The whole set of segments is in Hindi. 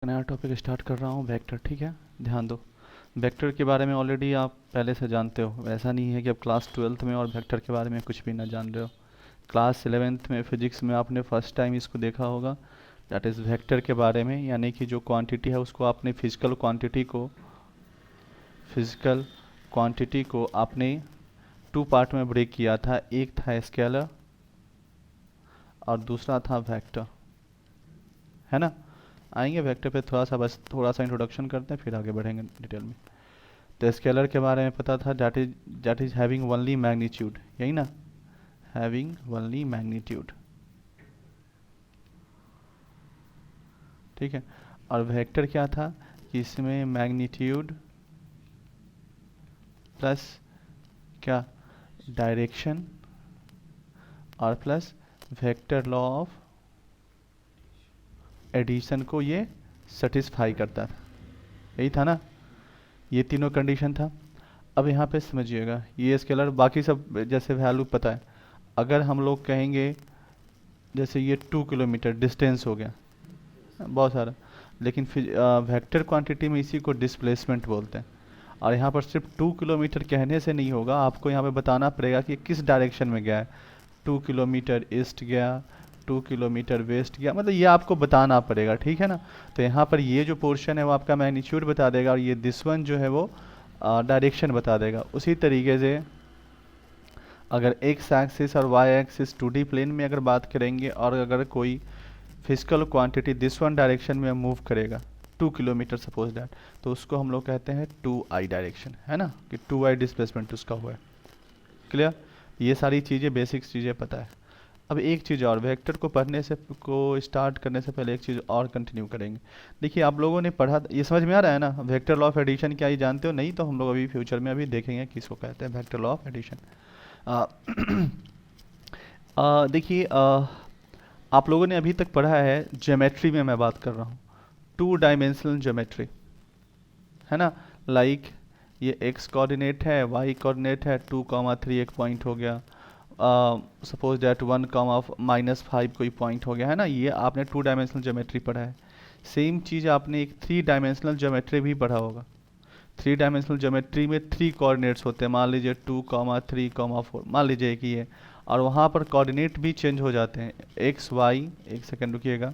नया टॉपिक स्टार्ट कर रहा हूँ वेक्टर। ठीक है, ध्यान दो। वेक्टर के बारे में ऑलरेडी आप पहले से जानते हो। ऐसा नहीं है कि अब क्लास 12th में और वेक्टर के बारे में कुछ भी ना जान रहे हो। क्लास 11th में फिजिक्स में आपने फर्स्ट टाइम इसको देखा होगा, दैट इज़ वेक्टर के बारे में। यानी कि जो क्वांटिटी है उसको आपने फिजिकल क्वांटिटी को आपने टू पार्ट में ब्रेक किया था। एक था स्केलर और दूसरा था वेक्टर, है ना। आएंगे वेक्टर पे थोड़ा सा, बस थोड़ा सा इंट्रोडक्शन करते हैं फिर आगे बढ़ेंगे डिटेल में। तो स्केलर के बारे में पता था, that is having only magnitude, यही ना, हैविंग ओनली मैग्नीट्यूड। ठीक है। और वेक्टर क्या था कि इसमें मैग्नीट्यूड प्लस क्या, डायरेक्शन, और plus vector law of addition को ये सेटिस्फाई करता था, यही था ना। ये तीनों कंडीशन था। अब यहाँ पे समझिएगा, ये स्केलर बाकी सब जैसे वैल्यू पता है। अगर हम लोग कहेंगे जैसे ये 2 किलोमीटर डिस्टेंस हो गया, बहुत सारा, लेकिन फिर वेक्टर क्वांटिटी में इसी को डिस्प्लेसमेंट बोलते हैं। और यहाँ पर सिर्फ 2 किलोमीटर कहने से नहीं होगा, आपको यहाँ पे बताना पड़ेगा कि किस डायरेक्शन में गया है। 2 किलोमीटर ईस्ट गया, 2 किलोमीटर वेस्ट गया, मतलब ये आपको बताना पड़ेगा, ठीक है ना। तो यहाँ पर ये जो पोर्शन है वो आपका मैग्नीट्यूड बता देगा, और ये दिस वन जो है वो डायरेक्शन बता देगा। उसी तरीके से अगर एक्स एक्सिस और वाई एक्सिस 2D प्लेन में अगर बात करेंगे, और अगर कोई physical quantity this one direction में मूव करेगा 2 किलोमीटर सपोज दैट, तो उसको हम लोग कहते हैं 2i डायरेक्शन, है ना, कि 2i डिस्प्लेसमेंट उसका हुआ है। क्लियर। ये सारी चीज़ें बेसिक चीज़ें पता है। अब एक चीज़ और, वेक्टर को पढ़ने से को स्टार्ट करने से पहले एक चीज़ और कंटिन्यू करेंगे। देखिए आप लोगों ने पढ़ा, ये समझ में आ रहा है ना, वेक्टर लॉ ऑफ एडिशन क्या ये जानते हो? नहीं तो हम लोग अभी फ्यूचर में अभी देखेंगे किसको कहते हैं वेक्टर लॉ ऑफ एडिशन। देखिए आप लोगों ने अभी तक पढ़ा है, ज्योमेट्री में मैं बात कर रहा हूँ, 2 डायमेंशनल ज्योमेट्री, है ना। लाइक ये x कोऑर्डिनेट है, y कोऑर्डिनेट है, 2,3 एक पॉइंट हो गया, सपोज दैट 1,-5 कोई पॉइंट हो गया, है ना। ये आपने 2 डायमेंशनल ज्योमेट्री पढ़ा है। सेम चीज़ आपने एक 3 डायमेंशनल ज्योमेट्री भी पढ़ा होगा। 3 डायमेंशनल ज्योमेट्री में 3 कोऑर्डिनेट्स होते हैं, मान लीजिए 2,3,4, मान लीजिए कि ये, और वहाँ पर कोऑर्डिनेट भी चेंज हो जाते हैं, एक्स वाई, एक सेकेंड रुकिएगा,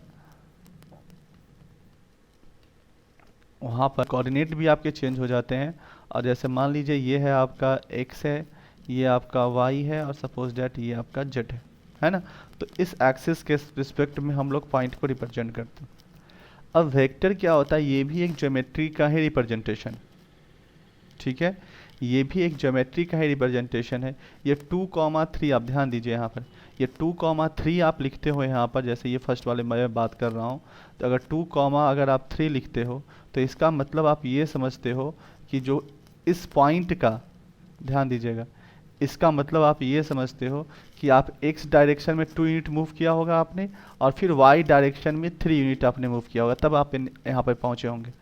वहाँ पर कोऑर्डिनेट भी आपके चेंज हो जाते हैं। और जैसे मान लीजिए ये है आपका x है, ये आपका y है, और सपोज डैट ये आपका z है ना। तो इस एक्सिस के रिस्पेक्ट में हम लोग पॉइंट को रिप्रेजेंट करते हैं। अब वेक्टर क्या होता है, ये भी एक ज्योमेट्री का ही रिप्रेजेंटेशन, ठीक है, ये भी एक ज्योमेट्री का ही रिप्रेजेंटेशन है। ये 2,3, आप ध्यान दीजिए यहाँ पर, ये 2,3 आप लिखते हो यहाँ पर, जैसे ये फर्स्ट वाले मैं बात कर रहा हूँ, तो अगर 2, अगर आप 3 लिखते हो तो इसका मतलब आप ये समझते हो कि जो इस पॉइंट का, ध्यान दीजिएगा, इसका मतलब आप ये समझते हो कि आप x डायरेक्शन में 2 यूनिट मूव किया होगा आपने, और फिर y डायरेक्शन में 3 यूनिट आपने मूव किया होगा, तब आप यहाँ पर पहुँचे होंगे।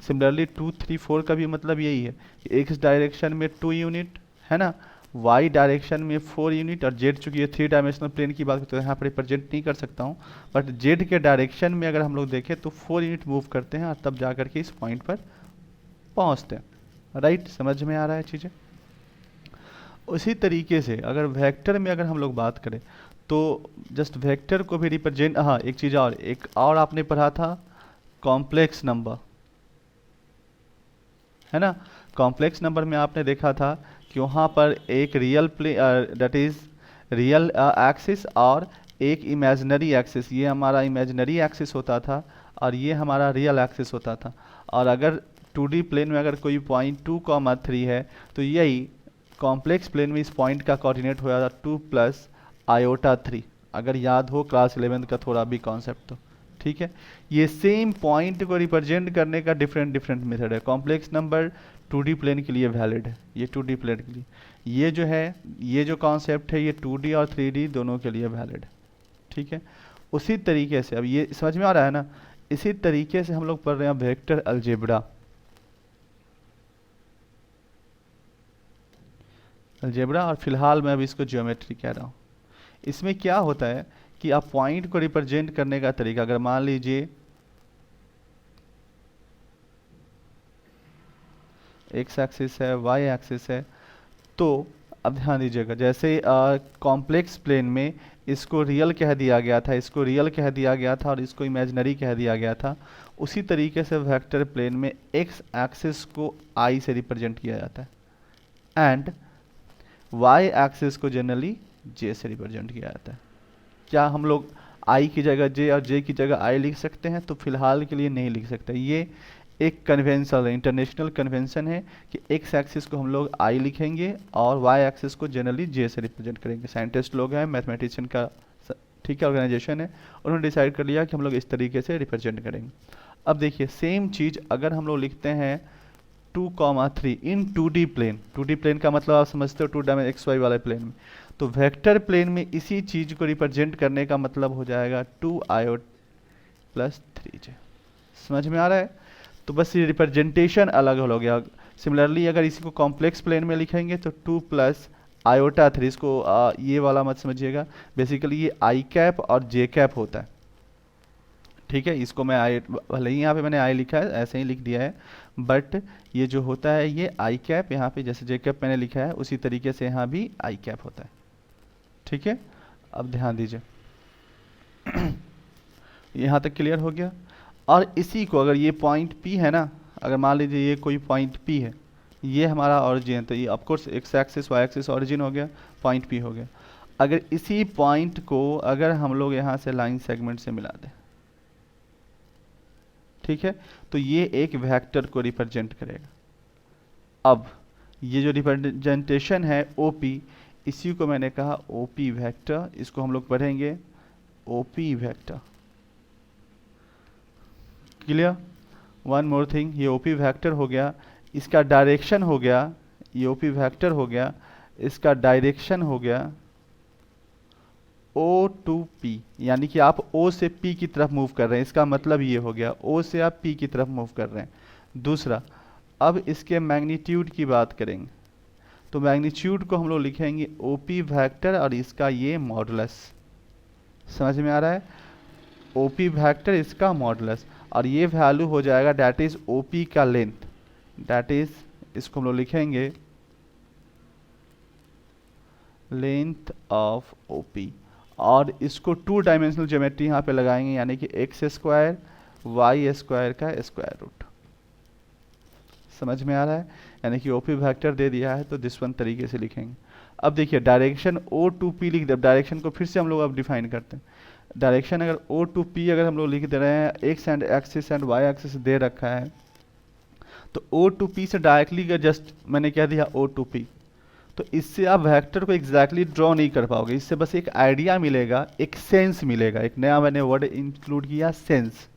सिमिलरली 2, 3, 4 का भी मतलब यही है कि x डायरेक्शन में 2 यूनिट, है ना, y डायरेक्शन में 4 यूनिट, और z चूंकि ये 3 डायमेंशनल प्लेन की बात करते हैं, यहाँ पर रिप्रेजेंट नहीं कर सकता हूँ, बट z के डायरेक्शन में अगर हम लोग देखें तो 4 यूनिट मूव करते हैं, और तब जा करके इस पॉइंट पर पहुँचते हैं। राइट, समझ में आ रहा है चीज़ें। उसी तरीके से अगर वेक्टर में अगर हम लोग बात करें तो जस्ट वेक्टर को भी रिप्रेजेंट, हाँ एक चीज़ और, एक और आपने पढ़ा था कॉम्प्लेक्स नंबर, है ना। कॉम्प्लेक्स नंबर में आपने देखा था कि वहाँ पर एक real play that is real axis और एक इमेजिनरी एक्सिस, ये हमारा इमेजिनरी एक्सिस होता था और ये हमारा रियल एक्सिस होता था। और अगर 2D प्लेन में अगर कोई पॉइंट 2,3 है तो यही कॉम्प्लेक्स प्लेन में इस पॉइंट का कोऑर्डिनेट हो जाता 2+i3, अगर याद हो क्लास 11th का थोड़ा भी कॉन्सेप्ट तो, ठीक है। ये सेम पॉइंट को रिप्रेजेंट करने का डिफरेंट डिफरेंट मेथड है। कॉम्प्लेक्स नंबर 2D प्लेन के लिए वैलिड है, ये 2D प्लेन के लिए, ये जो है, ये जो कॉन्सेप्ट है, ये 2D और 3D दोनों के लिए वैलिड है, ठीक है। उसी तरीके से, अब ये समझ में आ रहा है ना, इसी तरीके से हम लोग पढ़ रहे हैं वेक्टर अलजेब्रा। अलजेब्रा, और फिलहाल मैं अभी इसको ज्योमेट्री कह रहा हूँ। इसमें क्या होता है कि आप पॉइंट को रिप्रेजेंट करने का तरीका, अगर मान लीजिए एक्स एक्सिस है, वाई एक्सिस है। तो अब ध्यान दीजिएगा, जैसे कॉम्प्लेक्स प्लेन में इसको रियल कह दिया गया था, इसको रियल कह दिया गया था और इसको इमेजिनरी कह दिया गया था, उसी तरीके से वेक्टर प्लेन में एक्स एक्सिस को आई से रिप्रेजेंट किया जाता है एंड वाई एक्सिस को जनरली जे से रिप्रेजेंट किया जाता है। क्या हम लोग आई की जगह जे और जे की जगह आई लिख सकते हैं? तो फिलहाल के लिए नहीं लिख सकते। ये एक कन्वेंशन है, इंटरनेशनल कन्वेंशन है कि एक्स एक्सिस को हम लोग आई लिखेंगे और वाई एक्सिस को जनरली जे से रिप्रेजेंट करेंगे। साइंटिस्ट लोग हैं, मैथमेटिशियन का ठीक है ऑर्गेनाइजेशन है, उन्होंने डिसाइड कर लिया कि हम लोग इस तरीके से रिप्रेजेंट करेंगे। अब देखिए सेम चीज़ अगर हम लोग लिखते हैं 2,3 इन 2D प्लेन, 2D प्लेन का मतलब आप समझते हो 2 डायमेंशन एक्स वाई वाले प्लेन में, तो वेक्टर प्लेन में इसी चीज़ को रिप्रेजेंट करने का मतलब हो जाएगा 2i प्लस 3j। समझ में आ रहा है? तो बस ये रिप्रेजेंटेशन अलग हो गया। सिमिलरली अगर इसी को कॉम्प्लेक्स प्लेन में लिखेंगे तो 2 प्लस आयोटा 3, इसको ये वाला मत समझिएगा, बेसिकली ये आई कैप और जे कैप होता है। ठीक है, इसको मैं आई, भले ही यहाँ पे मैंने आई लिखा है, ऐसे ही लिख दिया है, बट ये जो होता है ये आई कैप, यहाँ पे जैसे जे कैप मैंने लिखा है उसी तरीके से यहाँ भी आई कैप होता है। ठीक है, अब ध्यान दीजिए यहाँ तक क्लियर हो गया। और इसी को अगर ये पॉइंट P है ना, अगर मान लीजिए ये कोई पॉइंट P है, ये हमारा ऑरिजिन, तो ये of course x axis y axis origin हो गया, पॉइंट P हो गया। अगर इसी पॉइंट को अगर हम लोग यहाँ से लाइन सेगमेंट से मिला दें, ठीक है, तो ये एक वेक्टर को रिप्रेजेंट करेगा। अब ये जो रिप्रेजेंटेशन है OP, इसी को मैंने कहा OP वेक्टर, इसको हम लोग पढ़ेंगे OP vector. Clear? One more thing, ये OP वेक्टर हो गया, इसका डायरेक्शन हो गया, ये OP वेक्टर हो गया, इसका डायरेक्शन हो गया O to P, यानी कि आप O से P की तरफ मूव कर रहे हैं, इसका मतलब ये हो गया O से आप P की तरफ मूव कर रहे हैं। दूसरा, अब इसके मैग्नीट्यूड की बात करेंगे, तो मैग्नीट्यूड को हम लोग लिखेंगे OP वेक्टर और इसका ये मॉडुलस। समझ में आ रहा है? OP वेक्टर इसका मॉडुलस, और ये वैल्यू हो जाएगा डैट इज OP का लेंथ, डैट इज, इसको हम लोग लिखेंगे लेंथ ऑफ OP, और इसको 2 डायमेंशनल ज्योमेट्री यहाँ पे लगाएंगे, यानी कि एक्स स्क्वायर वाई स्क्वायर का स्क्वायर रूट। समझ में आ रहा है? यानी कि OP वेक्टर दे दिया है तो दिस वन तरीके से लिखेंगे। अब देखिए डायरेक्शन O to P लिख दे, डायरेक्शन को फिर से हम लोग अब डिफाइन करते हैं। डायरेक्शन अगर O to P अगर हम लोग लिख दे रहे हैं, X and axis and Y axis दे रखा है, तो O to P से डायरेक्टली जस्ट मैंने कह दिया O to P, तो इससे आप वेक्टर को एग्जैक्टली ड्रॉ नहीं कर पाओगे, इससे बस एक आइडिया मिलेगा, एक सेंस मिलेगा। एक नया मैंने वर्ड इंक्लूड किया, सेंस।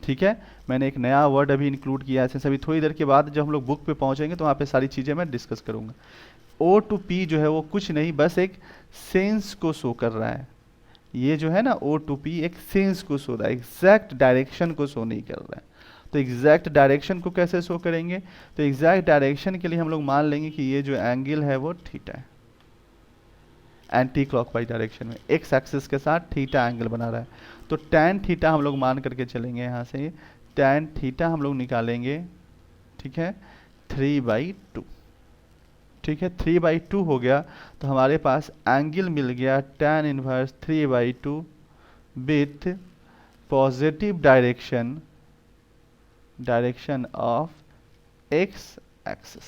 ठीक है, मैंने एक नया वर्ड अभी इंक्लूड किया है सेंस। अभी थोड़ी देर के बाद जब हम लोग बुक पे पहुंचेंगे तो वहाँ पे सारी चीज़ें मैं डिस्कस करूँगा। O to P जो है वो कुछ नहीं, बस एक सेंस को शो कर रहा है। ये जो है ना O to P एक सेंस को शो रहा है, एग्जैक्ट डायरेक्शन को शो नहीं कर रहा है। तो एग्जैक्ट डायरेक्शन को कैसे शो करेंगे? तो एग्जैक्ट डायरेक्शन के लिए हम लोग मान लेंगे कि ये जो एंगल है वो थीटा है, एंटी क्लॉकवाइज डायरेक्शन में एक्स एक्सिस के साथ थीटा एंगल बना रहा है। तो tan थीटा हम लोग मान करके चलेंगे, यहाँ से tan थीटा हम लोग निकालेंगे, ठीक है, 3/2। ठीक है, 3/2 हो गया, तो हमारे पास एंगल मिल गया tan inverse 3/2 with positive direction of x axis.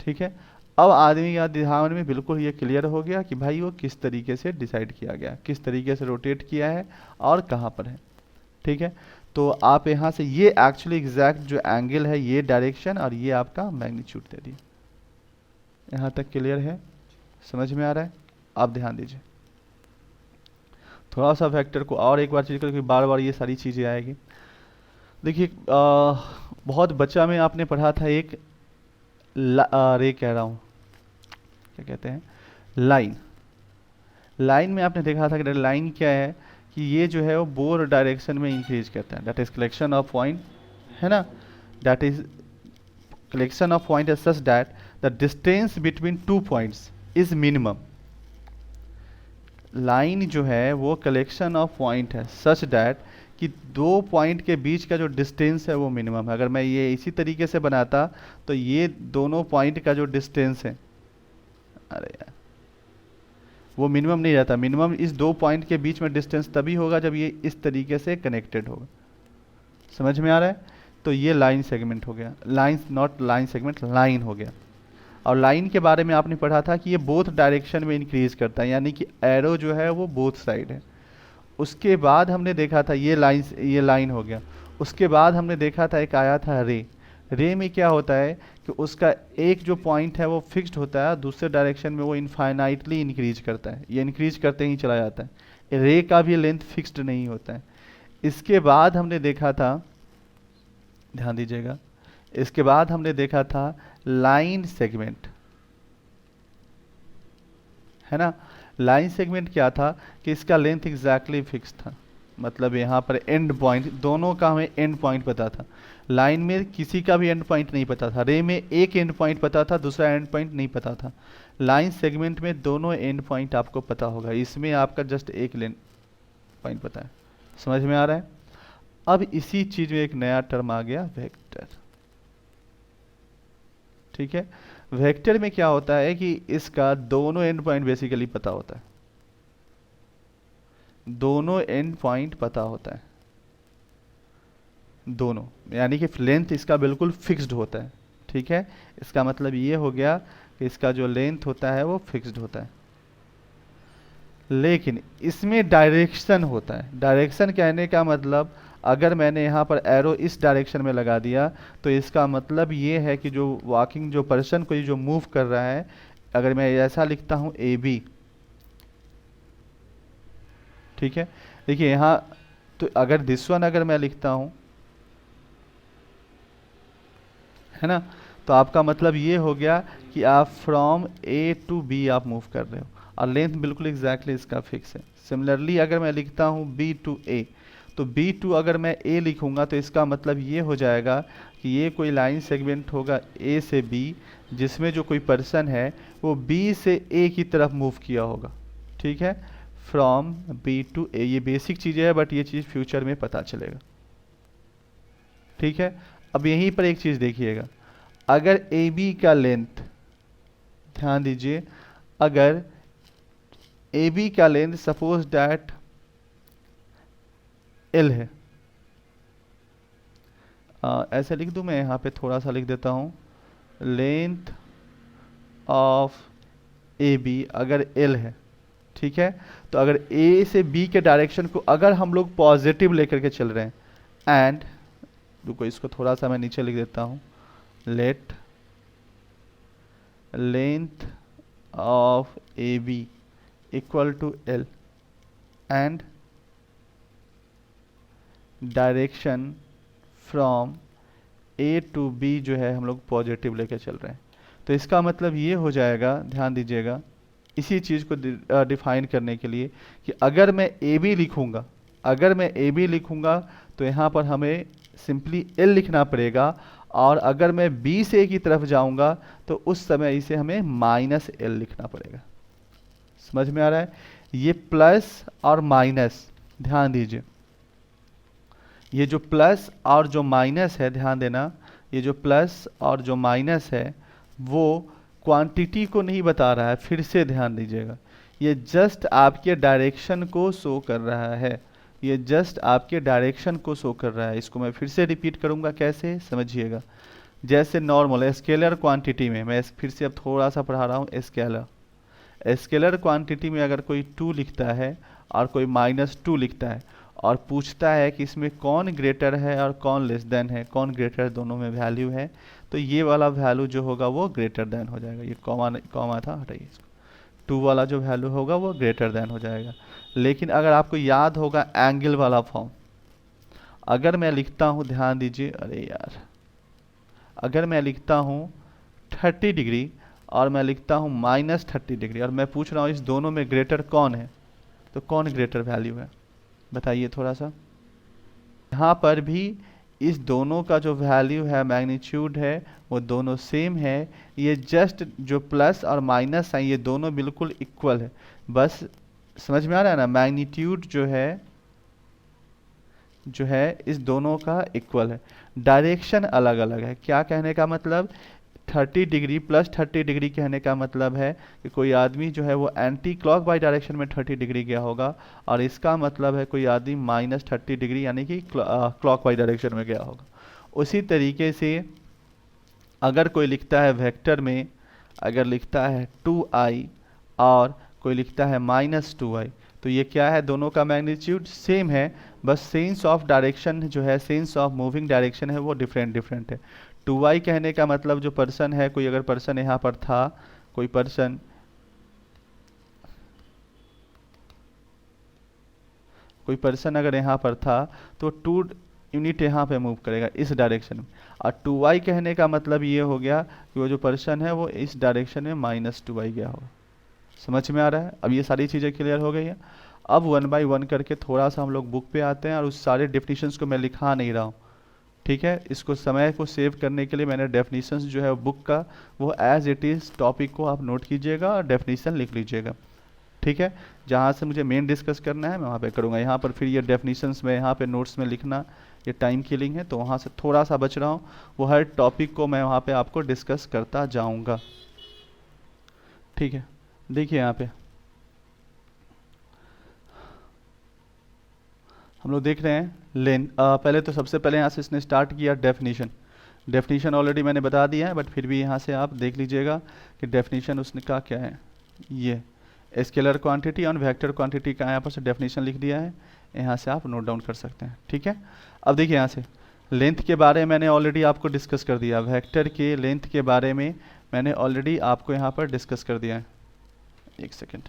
ठीक है, अब आदमी का ध्यान में बिल्कुल ये क्लियर हो गया कि भाई वो किस तरीके से डिसाइड किया गया, किस तरीके से रोटेट किया है और कहाँ पर है। ठीक है, तो आप यहाँ से ये एक्चुअली एग्जैक्ट जो एंगल है, ये डायरेक्शन और ये आपका मैग्नीट्यूड दे दिए। यहाँ तक क्लियर है? समझ में आ रहा है? आप ध्यान दीजिए थोड़ा सा वेक्टर को और एक बार चीज क्योंकि बार बार ये सारी चीज़ें आएगी। देखिए बहुत बच्चा में आपने पढ़ा था एक रे कह रहा हूँ, क्या कहते हैं, लाइन में आपने देखा था कि लाइन क्या है कि ये जो है वो बोर डायरेक्शन में इंक्रीज करता है, that is collection of point, है ना, that is collection of point is such that the distance between 2 points is minimum. Line जो है वो कलेक्शन ऑफ पॉइंट है सच दैट कि दो पॉइंट के बीच का जो डिस्टेंस है वो मिनिमम है। अगर मैं ये इसी तरीके से बनाता तो ये दोनों पॉइंट का जो डिस्टेंस है, अरे यार, वो मिनिमम नहीं रहता। मिनिमम इस दो पॉइंट के बीच में डिस्टेंस तभी होगा जब ये इस तरीके से कनेक्टेड होगा। समझ में आ रहा है? तो ये लाइन सेगमेंट हो गया, line not line segment, line हो गया। और लाइन के बारे में आपने पढ़ा था कि ये बोथ डायरेक्शन में इंक्रीज करता है, यानी कि एरो जो है वो बोथ साइड है। उसके बाद हमने देखा था ये लाइन हो गया। उसके बाद हमने देखा था एक आया था रे। रे में क्या होता है कि उसका एक जो पॉइंट है वो फिक्स्ड होता है, दूसरे डायरेक्शन में वो इनफाइनाइटली इंक्रीज करता है, ये इंक्रीज करते ही चला जाता है। रे का भी लेंथ फिक्स्ड नहीं होता है। इसके बाद हमने देखा था, ध्यान दीजिएगा, इसके बाद हमने देखा था लाइन सेगमेंट, है ना। लाइन सेगमेंट क्या था कि इसका लेंथ एग्जैक्टली फिक्स था, मतलब यहाँ पर एंड पॉइंट, दोनों का हमें एंड पॉइंट पता था। लाइन में किसी का भी एंड पॉइंट नहीं पता था। रे में एक एंड पॉइंट पता था, दूसरा एंड पॉइंट नहीं पता था। लाइन सेगमेंट में दोनों एंड पॉइंट आपको पता होगा, इसमें आपका जस्ट एक एंड पॉइंट पता है। समझ में आ रहा है? अब इसी चीज में एक नया टर्म आ गया, वेक्टर। ठीक है, वेक्टर में क्या होता है कि इसका दोनों एंड पॉइंट बेसिकली पता होता है, दोनों एंड पॉइंट पता होता है, दोनों, यानी कि लेंथ इसका बिल्कुल फिक्स्ड होता है। ठीक है, इसका मतलब ये हो गया कि इसका जो लेंथ होता है वो फिक्स्ड होता है। लेकिन इसमें डायरेक्शन होता है। डायरेक्शन कहने का मतलब, अगर मैंने यहाँ पर एरो इस डायरेक्शन में लगा दिया तो इसका मतलब ये है कि जो वॉकिंग जो पर्सन को जो मूव कर रहा है, अगर मैं ऐसा लिखता हूँ ए बी, ठीक है, देखिए यहाँ, तो अगर दिस वन अगर मैं लिखता हूँ, है ना, तो आपका मतलब ये हो गया कि आप फ्रॉम ए टू बी आप मूव कर रहे हो और लेंथ बिल्कुल एग्जैक्टली इसका फिक्स है। सिमिलरली अगर मैं लिखता हूँ बी टू ए, तो बी टू अगर मैं ए लिखूंगा तो इसका मतलब ये हो जाएगा कि ये कोई लाइन सेगमेंट होगा ए से बी, जिसमें जो कोई पर्सन है वो बी से ए की तरफ मूव किया होगा। ठीक है, फ्रॉम बी टू ए, ये बेसिक चीज़ें है बट ये चीज़ फ्यूचर में पता चलेगा। ठीक है, अब यहीं पर एक चीज़ देखिएगा, अगर ए बी का लेंथ, ध्यान दीजिए, अगर ए बी का लेंथ सपोज डैट एल है, ऐसे लिख दूं मैं, यहाँ पे थोड़ा सा लिख देता हूँ, लेंथ ऑफ ए बी अगर एल है, ठीक है, तो अगर ए से बी के डायरेक्शन को अगर हम लोग पॉजिटिव लेकर के चल रहे हैं, एंड रुको इसको थोड़ा सा मैं नीचे लिख देता हूँ, let length of A B equal to L and direction from A to B जो है हम लोग पॉजिटिव लेके चल रहे हैं, तो इसका मतलब ये हो जाएगा, ध्यान दीजिएगा, इसी चीज़ को डिफाइन करने के लिए कि अगर मैं ए बी लिखूँगा, अगर मैं ए बी लिखूँगा तो यहाँ पर हमें सिंपली एल लिखना पड़ेगा, और अगर मैं बी से ए की तरफ जाऊँगा तो उस समय इसे हमें माइनस एल लिखना पड़ेगा। समझ में आ रहा है? ये प्लस और माइनस, ध्यान दीजिए, ये जो प्लस और जो माइनस है, ध्यान देना, ये जो प्लस और जो माइनस है वो क्वांटिटी को नहीं बता रहा है, फिर से ध्यान दीजिएगा, ये जस्ट आपके डायरेक्शन को शो कर रहा है, ये जस्ट आपके डायरेक्शन को शो कर रहा है। इसको मैं फिर से रिपीट करूंगा, कैसे समझिएगा, जैसे नॉर्मल स्केलर क्वांटिटी में, मैं फिर से अब थोड़ा सा पढ़ा रहा हूँ, स्केलर क्वांटिटी में अगर कोई 2 लिखता है और कोई -2 लिखता है और पूछता है कि इसमें कौन ग्रेटर है और कौन लेस देन है, कौन ग्रेटर दोनों में वैल्यू है, तो ये वाला वैल्यू जो होगा वो ग्रेटर देन हो जाएगा। ये कॉमा था, हटाइए इसको, 2 वाला जो वैल्यू होगा वो ग्रेटर देन हो जाएगा। लेकिन अगर आपको याद होगा एंगल वाला फॉर्म, अगर मैं लिखता हूँ, ध्यान दीजिए, अरे यार, अगर मैं लिखता हूँ 30 डिग्री और मैं लिखता हूँ -30 डिग्री और मैं पूछ रहा हूँ इस दोनों में ग्रेटर कौन है, तो कौन ग्रेटर वैल्यू है बताइए थोड़ा सा। यहाँ पर भी इस दोनों का जो वैल्यू है, मैग्नीट्यूड है, वो दोनों सेम है। ये जस्ट जो प्लस और माइनस है ये दोनों बिल्कुल इक्वल है, बस समझ में आ रहा है ना। मैग्नीट्यूड जो है जो है इस दोनों का इक्वल है, डायरेक्शन अलग अलग है। क्या कहने का मतलब, 30 डिग्री प्लस 30 डिग्री कहने का मतलब है कि कोई आदमी जो है वो एंटी क्लॉक वाइज डायरेक्शन में 30 डिग्री गया होगा, और इसका मतलब है कोई आदमी -30 डिग्री यानी कि क्लॉक वाइज डायरेक्शन में गया होगा। उसी तरीके से अगर कोई लिखता है वेक्टर में, अगर लिखता है 2i और कोई लिखता है -2i, तो ये क्या है, दोनों का मैग्नीट्यूड सेम है, बस सेंस ऑफ डायरेक्शन जो है, सेंस ऑफ मूविंग डायरेक्शन है वो डिफरेंट डिफरेंट है। 2i कहने का मतलब जो पर्सन है, कोई अगर पर्सन यहाँ पर था, कोई पर्सन अगर यहाँ पर था तो 2 यूनिट यहाँ पे मूव करेगा इस डायरेक्शन में। और 2i कहने का मतलब ये हो गया कि वो जो पर्सन है वो इस डायरेक्शन में -2i गया होगा। समझ में आ रहा है? अब ये सारी चीज़ें क्लियर हो गई हैं। अब 1 बाई 1 करके थोड़ा सा हम लोग बुक पे आते हैं, और उस सारे डेफिनेशंस को मैं लिखा नहीं रहा हूँ, ठीक है। इसको समय को सेव करने के लिए मैंने डेफिनेशंस जो है बुक का वो एज इट इज़ टॉपिक को आप नोट कीजिएगा और डेफिनेशन लिख लीजिएगा, ठीक है। जहाँ से मुझे मेन डिस्कस करना है मैं वहाँ पे करूँगा। यहाँ पर फिर ये डेफिनेशंस में यहाँ पे नोट्स में लिखना ये टाइम किलिंग है, तो वहाँ से थोड़ा सा बच रहा हूँ। वो हर टॉपिक को मैं वहाँ पे आपको डिस्कस करता जाऊँगा, ठीक है। देखिए यहाँ पे हम लोग देख रहे हैं लेन, पहले तो सबसे पहले यहाँ से इसने स्टार्ट किया डेफिनेशन ऑलरेडी मैंने बता दिया है, बट फिर भी यहाँ से आप देख लीजिएगा कि डेफिनेशन उसने का क्या है। ये स्केलर क्वांटिटी और वेक्टर क्वांटिटी का यहाँ पर से डेफिनेशन लिख दिया है, यहाँ से आप नोट डाउन कर सकते हैं, ठीक है। अब देखिए यहाँ से लेंथ के बारे में मैंने ऑलरेडी आपको डिस्कस कर दिया, वेक्टर के लेंथ के बारे में मैंने ऑलरेडी आपको यहाँ पर डिस्कस कर दिया है। एक सेकेंड,